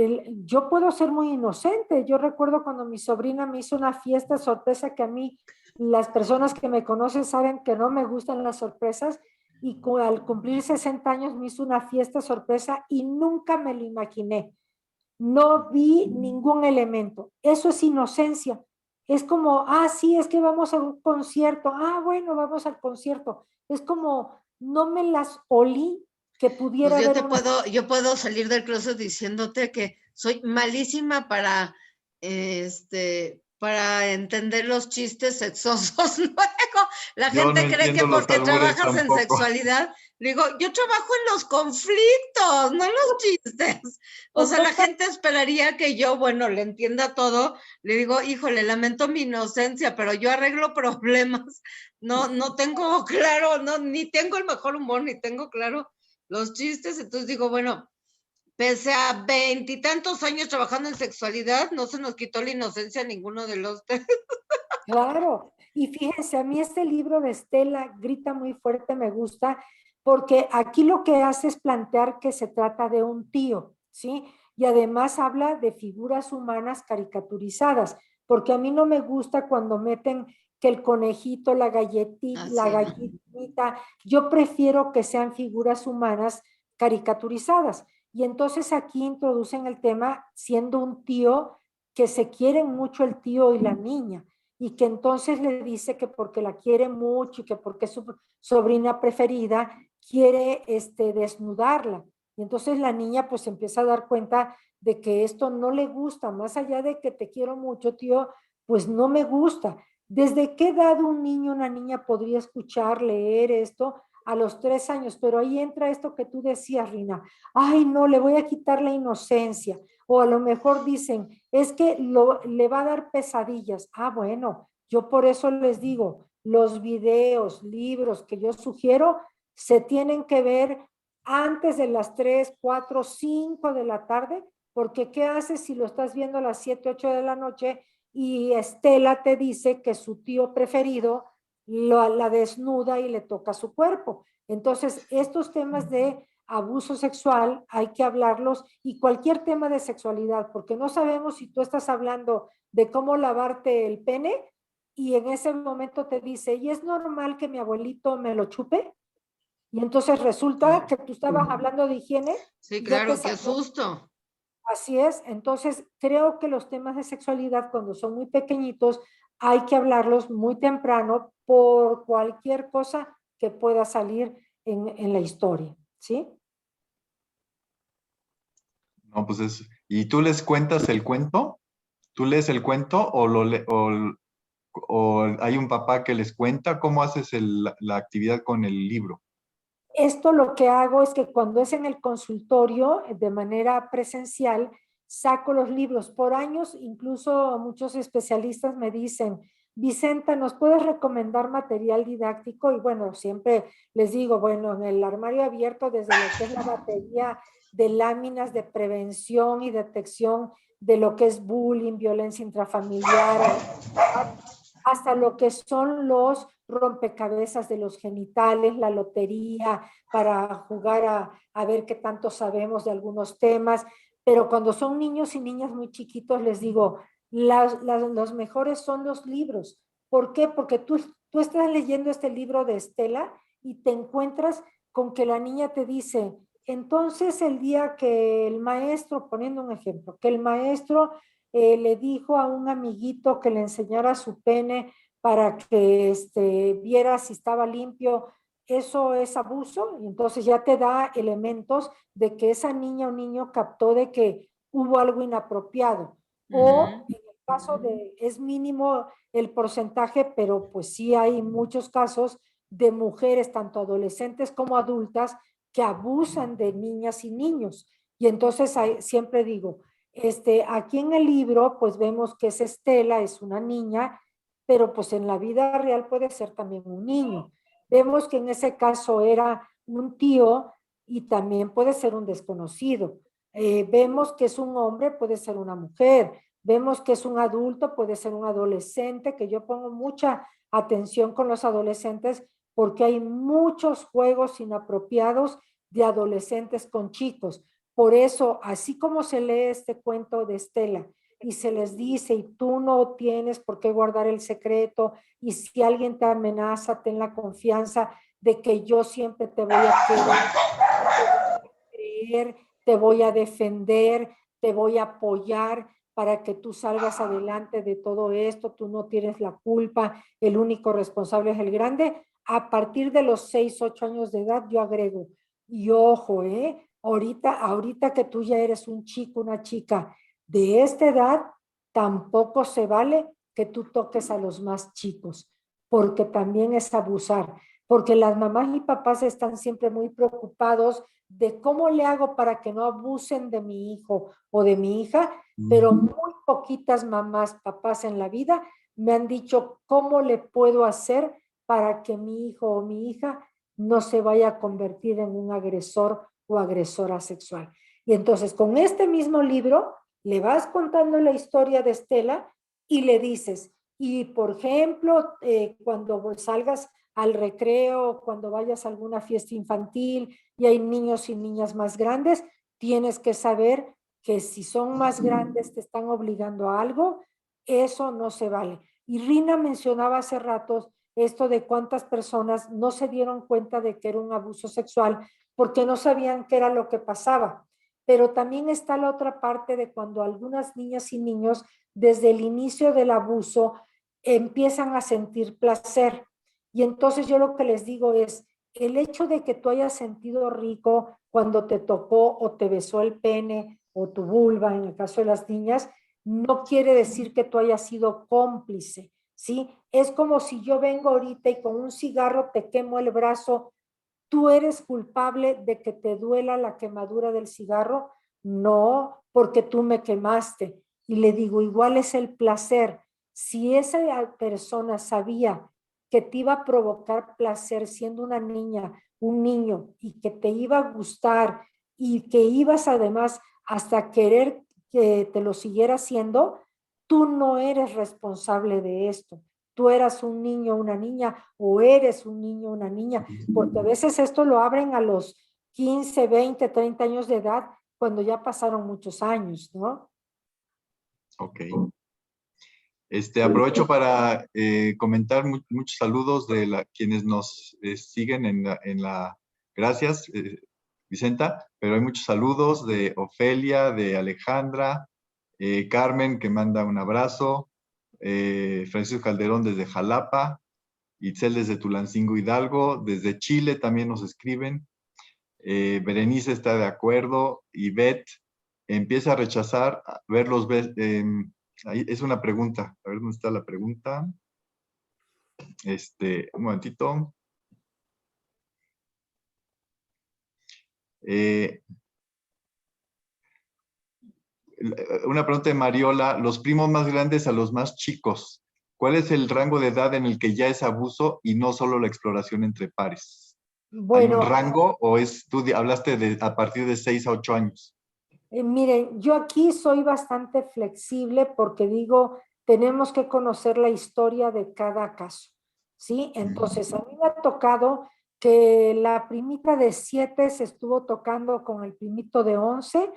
Yo puedo ser muy inocente. Yo recuerdo cuando mi sobrina me hizo una fiesta sorpresa, que a mí, las personas que me conocen saben que no me gustan las sorpresas, y al cumplir 60 años me hizo una fiesta sorpresa y nunca me lo imaginé. No vi ningún elemento. Eso es inocencia. Es como, ah, sí, es que vamos a un concierto. Ah, bueno, vamos al concierto. Es como, no me las olí que Pues pudiera haber una... yo puedo salir del closet diciéndote que soy malísima para entender los chistes sexosos. Luego, la Yo no gente cree que entiendo los porque albures trabajas en tampoco. sexualidad, digo, yo trabajo en los conflictos, no en los chistes. O sea, la gente esperaría que yo, bueno, le entienda todo. Le digo, híjole, lamento mi inocencia, pero yo arreglo problemas. No tengo claro, no, ni tengo el mejor humor, ni tengo claro los chistes. Entonces digo, bueno, pese a 20 y tantos años trabajando en sexualidad, no se nos quitó la inocencia a ninguno de los tres. Claro, y fíjense, a mí este libro de Estela, Grita muy fuerte, me gusta, porque aquí lo que hace es plantear que se trata de un tío, ¿sí? Y además habla de figuras humanas caricaturizadas, porque a mí no me gusta cuando meten que el conejito, la Así, ¿no? galletita, yo prefiero que sean figuras humanas caricaturizadas. Y entonces aquí introducen el tema siendo un tío que se quieren mucho el tío y la niña, y que entonces le dice que porque la quiere mucho y que porque es su sobrina preferida, quiere desnudarla. Y entonces la niña pues empieza a dar cuenta de que esto no le gusta, más allá de que te quiero mucho, tío, pues no me gusta. ¿Desde qué edad un niño o una niña podría escuchar, leer esto? A los 3 años, pero ahí entra esto que tú decías, Rina. Ay, no, le voy a quitar la inocencia. O a lo mejor dicen, es que le va a dar pesadillas. Ah, bueno, yo por eso les digo, los videos, libros que yo sugiero se tienen que ver antes de las 3, 4, 5 de la tarde, porque ¿qué haces si lo estás viendo a las 7, 8 de la noche y Estela te dice que su tío preferido la desnuda y le toca su cuerpo? Entonces, estos temas de abuso sexual hay que hablarlos y cualquier tema de sexualidad, porque no sabemos si tú estás hablando de cómo lavarte el pene y en ese momento te dice, ¿y es normal que mi abuelito me lo chupe? Y entonces resulta que tú estabas hablando de higiene. Sí, Y ya te claro, qué sacó. susto. Así es, entonces creo que los temas de sexualidad cuando son muy pequeñitos hay que hablarlos muy temprano por cualquier cosa que pueda salir en la historia, ¿sí? No, pues es. ¿Y tú les cuentas el cuento? ¿Tú lees el cuento o hay un papá que les cuenta? ¿Cómo haces la actividad con el libro? Esto lo que hago es que cuando es en el consultorio, de manera presencial, saco los libros. Por años, incluso muchos especialistas me dicen, Vicenta, ¿nos puedes recomendar material didáctico? Y bueno, siempre les digo, bueno, en el armario abierto, desde lo que es la batería de láminas de prevención y detección de lo que es bullying, violencia intrafamiliar, hasta lo que son los rompecabezas de los genitales, la lotería, para jugar a ver qué tanto sabemos de algunos temas. Pero cuando son niños y niñas muy chiquitos, les digo, los mejores son los libros. ¿Por qué? Porque tú estás leyendo este libro de Estela y te encuentras con que la niña te dice, entonces el día que el maestro, poniendo un ejemplo, que el maestro le dijo a un amiguito que le enseñara su pene para que viera si estaba limpio, eso es abuso, y entonces ya te da elementos de que esa niña o niño captó de que hubo algo inapropiado. O en el caso de, es mínimo el porcentaje, pero pues sí hay muchos casos de mujeres, tanto adolescentes como adultas, que abusan de niñas y niños. Y entonces siempre digo, aquí en el libro, pues vemos que es Estela, es una niña, pero pues en la vida real puede ser también un niño. Vemos que en ese caso era un tío y también puede ser un desconocido. Vemos que es un hombre, puede ser una mujer. Vemos que es un adulto, puede ser un adolescente, que yo pongo mucha atención con los adolescentes porque hay muchos juegos inapropiados de adolescentes con chicos. Por eso, así como se lee este cuento de Estela y se les dice, y tú no tienes por qué guardar el secreto, y si alguien te amenaza, ten la confianza de que yo siempre te voy a creer, te voy a defender, te voy a apoyar para que tú salgas adelante de todo esto, tú no tienes la culpa, el único responsable es el grande. A partir de los 6, 8 años de edad, yo agrego, y ojo, ahorita que tú ya eres un chico, una chica de esta edad, tampoco se vale que tú toques a los más chicos, porque también es abusar, porque las mamás y papás están siempre muy preocupados de cómo le hago para que no abusen de mi hijo o de mi hija, pero muy poquitas mamás, papás en la vida me han dicho cómo le puedo hacer para que mi hijo o mi hija no se vaya a convertir en un agresor o agresora sexual. Y entonces con este mismo libro le vas contando la historia de Estela y le dices, y por ejemplo, cuando salgas al recreo, cuando vayas a alguna fiesta infantil y hay niños y niñas más grandes, tienes que saber que si son más grandes te están obligando a algo, eso no se vale. Y Rina mencionaba hace rato esto de cuántas personas no se dieron cuenta de que era un abuso sexual porque no sabían qué era lo que pasaba. Pero también está la otra parte de cuando algunas niñas y niños desde el inicio del abuso empiezan a sentir placer. Y entonces yo lo que les digo es, el hecho de que tú hayas sentido rico cuando te tocó o te besó el pene o tu vulva, en el caso de las niñas, no quiere decir que tú hayas sido cómplice, ¿sí? Es como si yo vengo ahorita y con un cigarro te quemo el brazo, ¿tú eres culpable de que te duela la quemadura del cigarro? No, porque tú me quemaste. Y le digo, igual es el placer. Si esa persona sabía que te iba a provocar placer siendo una niña, un niño, y que te iba a gustar y que ibas además hasta querer que te lo siguiera haciendo, tú no eres responsable de esto. tú eras un niño o una niña, o eres un niño o una niña, porque a veces esto lo abren a los 15, 20, 30 años de edad, cuando ya pasaron muchos años, ¿no? Ok. Aprovecho para comentar muchos saludos de quienes nos siguen gracias, Vicenta, pero hay muchos saludos de Ofelia, de Alejandra, Carmen, que manda un abrazo, Francisco Calderón desde Jalapa, Itzel desde Tulancingo Hidalgo, desde Chile también nos escriben, Berenice está de acuerdo, Ivette empieza a rechazar ver los ahí es una pregunta, a ver dónde está la pregunta. Un momentito. Una pregunta de Mariola, los primos más grandes a los más chicos, ¿cuál es el rango de edad en el que ya es abuso y no solo la exploración entre pares? Bueno, ¿hay un rango o tú hablaste de a partir de 6 a 8 años? Miren, yo aquí soy bastante flexible porque digo, tenemos que conocer la historia de cada caso, ¿sí? Entonces, a mí me ha tocado que la primita de 7 se estuvo tocando con el primito de 11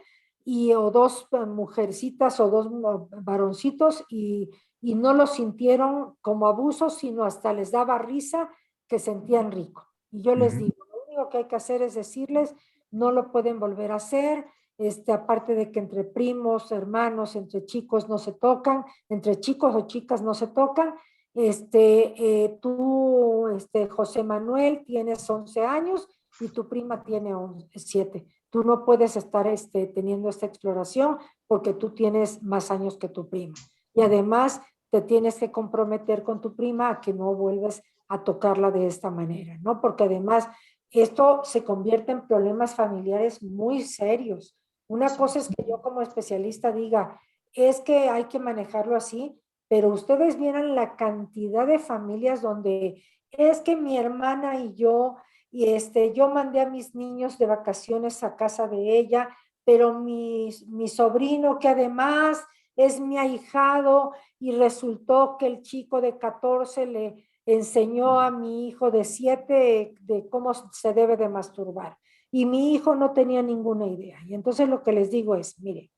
o dos mujercitas o dos varoncitos y no lo sintieron como abuso, sino hasta les daba risa que sentían rico. Y yo les digo, lo único que hay que hacer es decirles, no lo pueden volver a hacer. Aparte de que entre primos, hermanos, entre chicos no se tocan, entre chicos o chicas no se tocan. Tú, José Manuel, tienes 11 años y tu prima tiene 7. Tú no puedes estar teniendo esta exploración porque tú tienes más años que tu prima. Y además te tienes que comprometer con tu prima a que no vuelves a tocarla de esta manera, ¿no? Porque además esto se convierte en problemas familiares muy serios. Una cosa es que yo como especialista diga, es que hay que manejarlo así, pero ustedes vieran la cantidad de familias donde es que mi hermana y yo mandé a mis niños de vacaciones a casa de ella, pero mi sobrino, que además es mi ahijado, y resultó que el chico de 14 le enseñó a mi hijo de 7 de cómo se debe de masturbar. Y mi hijo no tenía ninguna idea. Y entonces lo que les digo es, mire,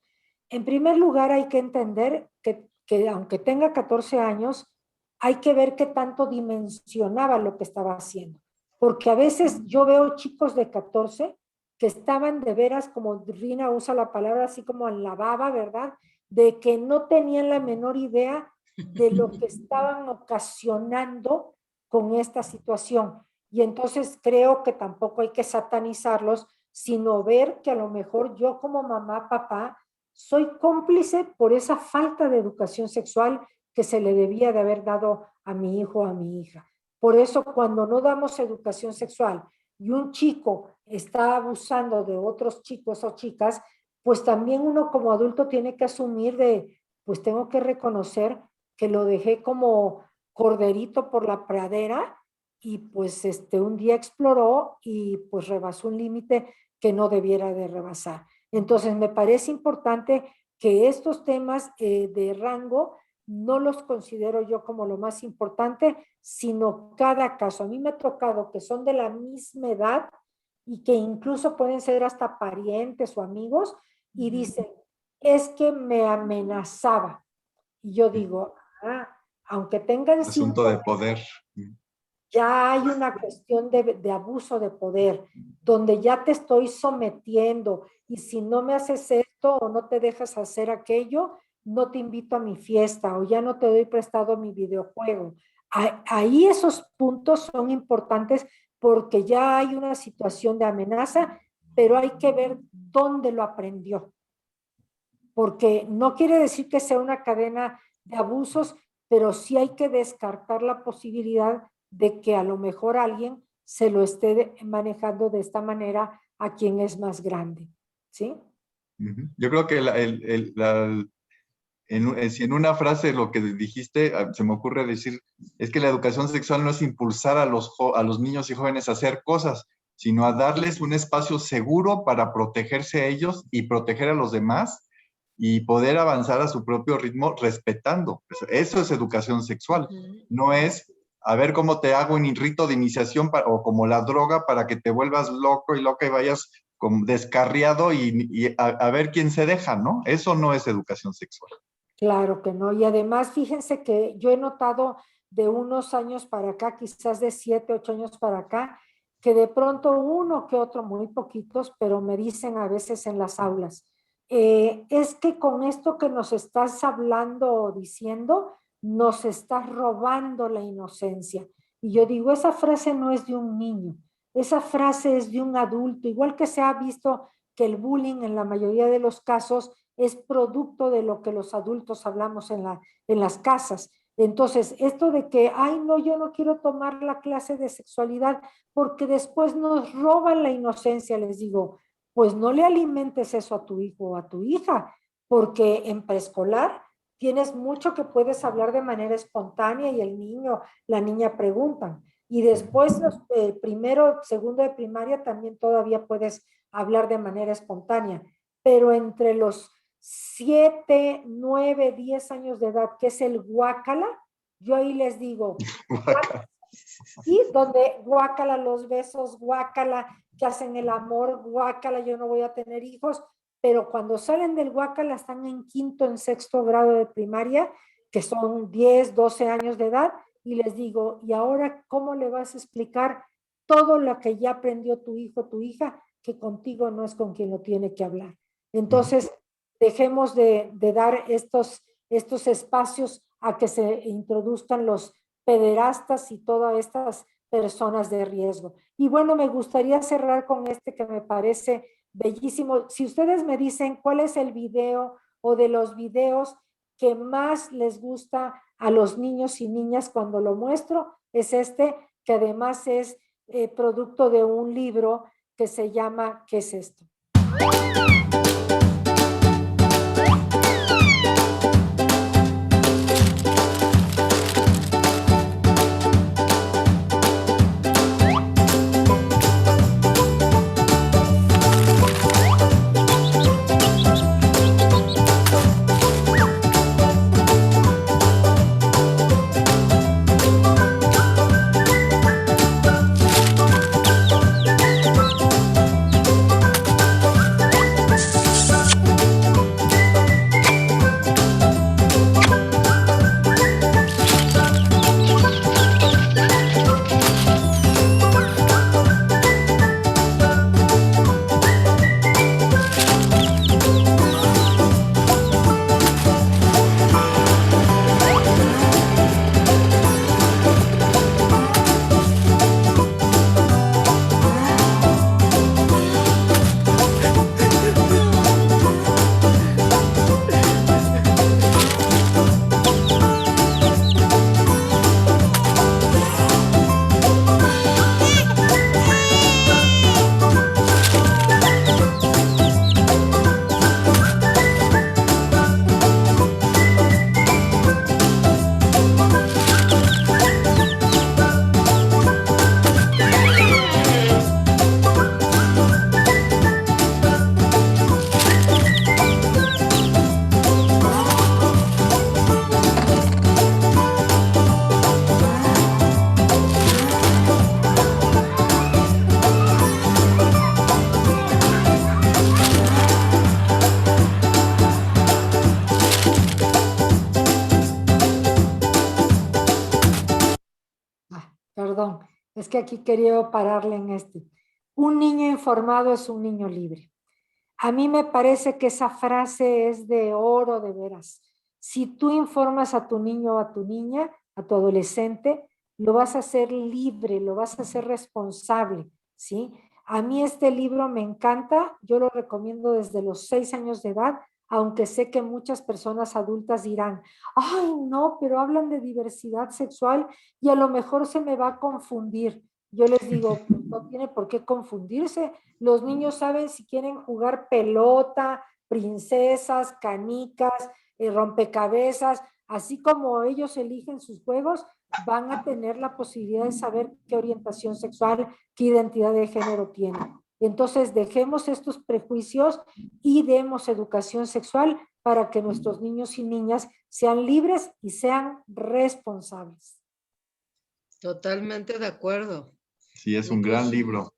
en primer lugar hay que entender que aunque tenga 14 años, hay que ver qué tanto dimensionaba lo que estaba haciendo. Porque a veces yo veo chicos de 14 que estaban de veras, como Rina usa la palabra, así como en la baba, ¿verdad? De que no tenían la menor idea de lo que estaban ocasionando con esta situación. Y entonces creo que tampoco hay que satanizarlos, sino ver que a lo mejor yo como mamá, papá, soy cómplice por esa falta de educación sexual que se le debía de haber dado a mi hijo o a mi hija. Por eso cuando no damos educación sexual y un chico está abusando de otros chicos o chicas, pues también uno como adulto tiene que asumir pues tengo que reconocer que lo dejé como corderito por la pradera y pues un día exploró y pues rebasó un límite que no debiera de rebasar. Entonces me parece importante que estos temas de rango no los considero yo como lo más importante, sino cada caso. A mí me ha tocado que son de la misma edad y que incluso pueden ser hasta parientes o amigos y dicen, es que me amenazaba. Y yo digo, aunque tengan Asunto 5 de poder. ya hay una cuestión de abuso de poder, donde ya te estoy sometiendo y si no me haces esto o no te dejas hacer aquello, no te invito a mi fiesta o ya no te doy prestado mi videojuego. Ahí esos puntos son importantes porque ya hay una situación de amenaza, pero hay que ver dónde lo aprendió. Porque no quiere decir que sea una cadena de abusos, pero sí hay que descartar la posibilidad de que a lo mejor alguien se lo esté manejando de esta manera a quien es más grande, ¿sí? Yo creo que si en una frase lo que dijiste, se me ocurre decir, es que la educación sexual no es impulsar a los niños y jóvenes a hacer cosas, sino a darles un espacio seguro para protegerse a ellos y proteger a los demás y poder avanzar a su propio ritmo respetando. Eso es educación sexual. No es a ver cómo te hago un rito de iniciación o como la droga para que te vuelvas loco y loca y vayas como descarriado y a ver quién se deja, ¿no? Eso no es educación sexual. Claro que no. Y además, fíjense que yo he notado de unos años para acá, quizás de 7, 8 años para acá, que de pronto uno que otro, muy poquitos, pero me dicen a veces en las aulas, es que con esto que nos estás hablando o diciendo, nos estás robando la inocencia. Y yo digo, esa frase no es de un niño, esa frase es de un adulto, igual que se ha visto que el bullying en la mayoría de los casos es producto de lo que los adultos hablamos en las casas. Entonces, esto de que, ay, no, yo no quiero tomar la clase de sexualidad porque después nos roban la inocencia, les digo, pues no le alimentes eso a tu hijo o a tu hija, porque en preescolar tienes mucho que puedes hablar de manera espontánea y el niño, la niña preguntan. Y después, primero, segundo de primaria, también todavía puedes hablar de manera espontánea. Pero entre los 7, 9, 10 años de edad, que es el guácala, yo ahí les digo, y donde guácala los besos, guácala que hacen el amor, guácala yo no voy a tener hijos, pero cuando salen del guácala están en quinto, en sexto grado de primaria, que son 10, 12 años de edad, y les digo, ¿y ahora cómo le vas a explicar todo lo que ya aprendió tu hijo, tu hija, que contigo no es con quien lo tiene que hablar? Entonces, dejemos de dar estos espacios a que se introduzcan los pederastas y todas estas personas de riesgo. Y bueno, me gustaría cerrar con este que me parece bellísimo. Si ustedes me dicen cuál es el video o de los videos que más les gusta a los niños y niñas cuando lo muestro, es este, que además es producto de un libro que se llama ¿Qué es esto? Perdón, es que aquí quería pararle en este. Un niño informado es un niño libre. A mí me parece que esa frase es de oro de veras. Si tú informas a tu niño o a tu niña, a tu adolescente, lo vas a hacer libre, lo vas a hacer responsable, ¿sí? A mí este libro me encanta, yo lo recomiendo desde los 6 años de edad, aunque sé que muchas personas adultas dirán, ay, no, pero hablan de diversidad sexual y a lo mejor se me va a confundir. Yo les digo, pues no tiene por qué confundirse. Los niños saben si quieren jugar pelota, princesas, canicas, rompecabezas, así como ellos eligen sus juegos, van a tener la posibilidad de saber qué orientación sexual, qué identidad de género tienen. Entonces, dejemos estos prejuicios y demos educación sexual para para que nuestros niños y niñas sean libres y sean responsables. Totalmente de acuerdo. Sí, es un gran libro.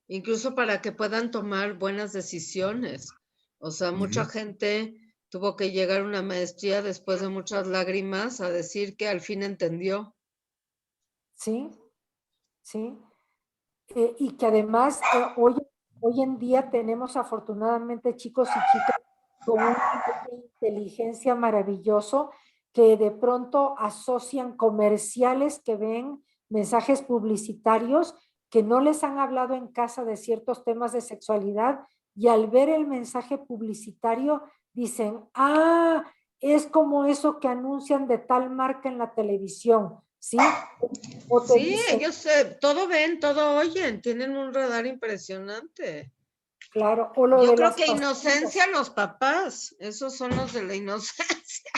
Incluso para que puedan tomar buenas decisiones. O sea, mucha gente tuvo que llegar a una maestría después de muchas lágrimas a decir que al fin entendió. Sí, sí. Y que además hoy en día tenemos afortunadamente chicos y chicas con un nivel de inteligencia maravilloso que de pronto asocian comerciales que ven, mensajes publicitarios que no les han hablado en casa de ciertos temas de sexualidad y al ver el mensaje publicitario dicen, ah, es como eso que anuncian de tal marca en la televisión, ¿sí? O te Sí, dicen, ellos todo ven, todo oyen, tienen un radar impresionante. claro, o lo Yo de creo las que pastillas. inocencia los papás, esos son los de la inocencia.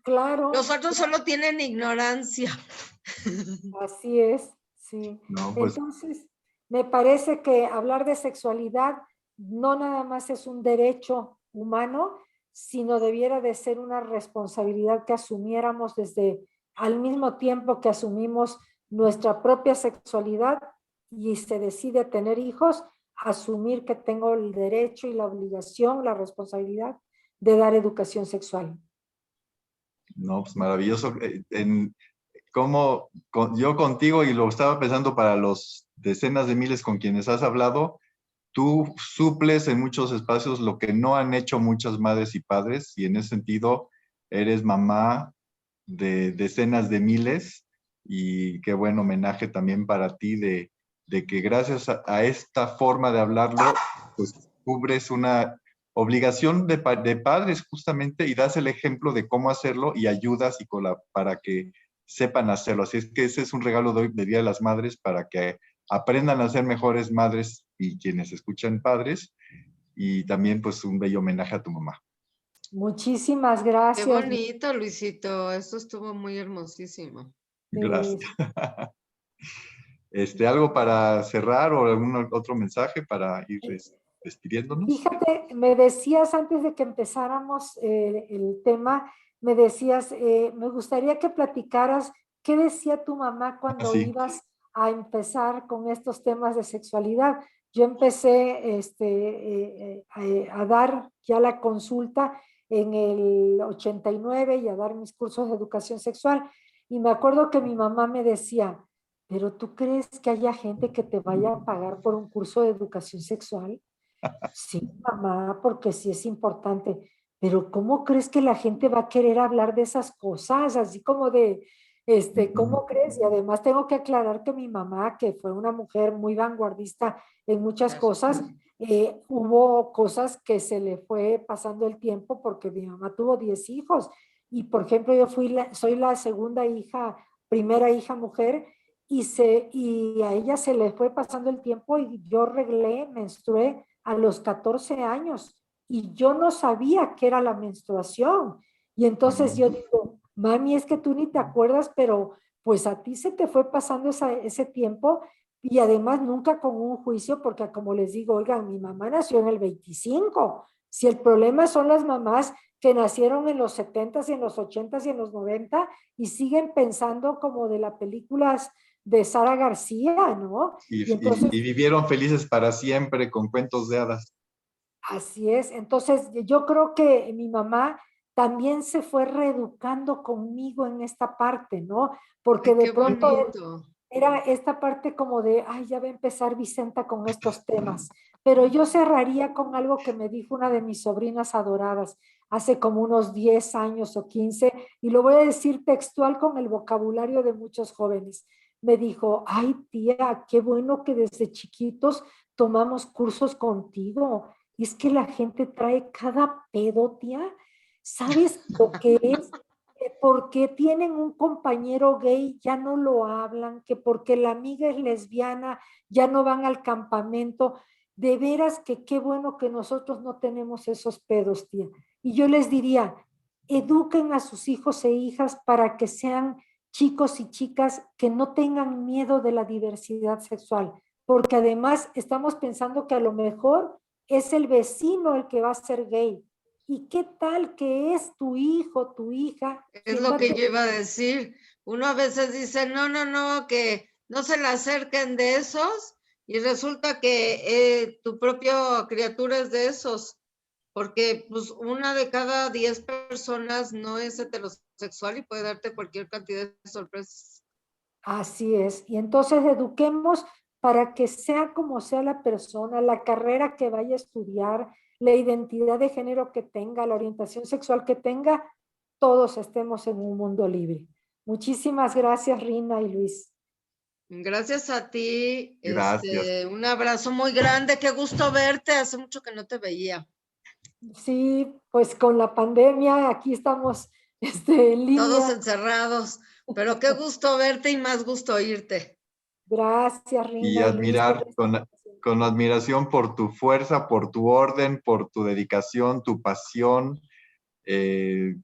Claro, Los otros solo tienen ignorancia. así es, sí. No, pues Entonces, me parece que hablar de sexualidad no nada más es un derecho humano, sino debiera de ser una responsabilidad que asumiéramos desde al mismo tiempo que asumimos nuestra propia sexualidad y se decide tener hijos, asumir que tengo el derecho y la obligación, la responsabilidad de dar educación sexual. no, pues maravilloso. Yo contigo, y lo estaba pensando para los decenas de miles con quienes has hablado, tú suples en muchos espacios lo que no han hecho muchas madres y padres, y en ese sentido eres mamá de decenas de miles, y qué buen homenaje también para ti de que gracias a esta forma de hablarlo, pues cubres una obligación de padres justamente y das el ejemplo de cómo hacerlo y ayudas para que sepan hacerlo. Así es que ese es un regalo de hoy, de Día de las Madres, para que aprendan a ser mejores madres y quienes escuchan padres, y también pues un bello homenaje a tu mamá. Muchísimas Qué gracias. bonito, Luisito. Esto estuvo muy hermosísimo. Gracias. ¿Algo para cerrar o algún otro mensaje para ir despidiéndonos? Fíjate, me decías antes de que empezáramos el tema, me decías, me gustaría que platicaras qué decía tu mamá cuando Sí. ibas a empezar con estos temas de sexualidad. Yo empecé a dar ya la consulta en el 89 y a dar mis cursos de educación sexual. Y me acuerdo que mi mamá me decía, ¿pero tú crees que haya gente que te vaya a pagar por un curso de educación sexual? Sí, mamá, porque sí es importante, pero ¿cómo crees que la gente va a querer hablar de esas cosas? Así como de, ¿cómo crees? Y además tengo que aclarar que mi mamá, que fue una mujer muy vanguardista en muchas cosas, hubo cosas que se le fue pasando el tiempo porque mi mamá tuvo 10 hijos y por ejemplo yo soy la segunda hija, primera hija mujer y a ella se le fue pasando el tiempo y yo menstrué a los 14 años y yo no sabía qué era la menstruación. Y entonces yo digo, mami, es que tú ni te acuerdas, pero pues a ti se te fue pasando ese tiempo y además nunca con un juicio, porque como les digo, oigan, mi mamá nació en el 25. Si el problema son las mamás que nacieron en los 70s y en los 80s y en los 90 y siguen pensando como de las películas de Sara García, ¿no? Y entonces Y vivieron felices para siempre con cuentos de hadas. así es. Entonces, yo creo que mi mamá también se fue reeducando conmigo en esta parte, ¿no? Porque Ay, de qué pronto bonito. era esta parte como de, ay, ya va a empezar Vicenta con estos temas. Pero yo cerraría con algo que me dijo una de mis sobrinas adoradas hace como unos 10 años o 15, y lo voy a decir textual con el vocabulario de muchos jóvenes. Me dijo, ay, tía, qué bueno que desde chiquitos tomamos cursos contigo. Y es que la gente trae cada pedo, tía. ¿Sabes lo que es? Que porque tienen un compañero gay ya no lo hablan, que porque la amiga es lesbiana ya no van al campamento. De veras que qué bueno que nosotros no tenemos esos pedos, tía. Y yo les diría, eduquen a sus hijos e hijas para que sean chicos y chicas que no tengan miedo de la diversidad sexual, porque además estamos pensando que a lo mejor es el vecino el que va a ser gay ¿Y qué tal que es tu hijo, tu hija? Es lo que yo iba a decir. Uno a veces dice, no, que no se le acerquen de esos, y resulta que tu propia criatura es de esos, porque pues 1 de cada 10 personas no es heterosexual y puede darte cualquier cantidad de sorpresas. Así es. Y entonces eduquemos para que sea como sea la persona, la carrera que vaya a estudiar, la identidad de género que tenga, la orientación sexual que tenga, todos estemos en un mundo libre. Muchísimas gracias, Rina y Luis. Gracias a ti, Gracias. un abrazo muy grande, qué gusto verte, hace mucho que no te veía. Sí, pues con la pandemia aquí estamos en Todos línea. encerrados, pero qué gusto verte y más gusto oírte. Gracias, Y Rina y Luis, por admirar esta invitación. con admiración por tu fuerza, por tu orden, por tu dedicación, tu pasión, eh,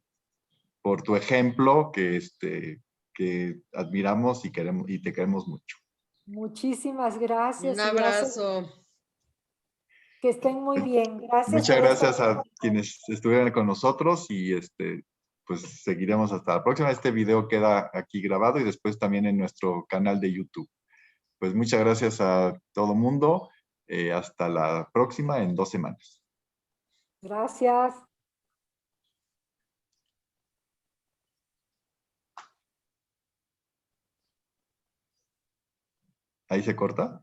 por tu ejemplo, que admiramos y queremos y te queremos mucho. Muchísimas Un gracias y gracias. abrazo. Que estén muy bien. Gracias Muchas por esta gracias a invitación. quienes estuvieron con nosotros y pues seguiremos hasta la próxima. Este video queda aquí grabado y después también en nuestro canal de YouTube. Pues muchas gracias a todo mundo. Hasta la próxima en 2 semanas. Gracias. ¿Ahí se corta?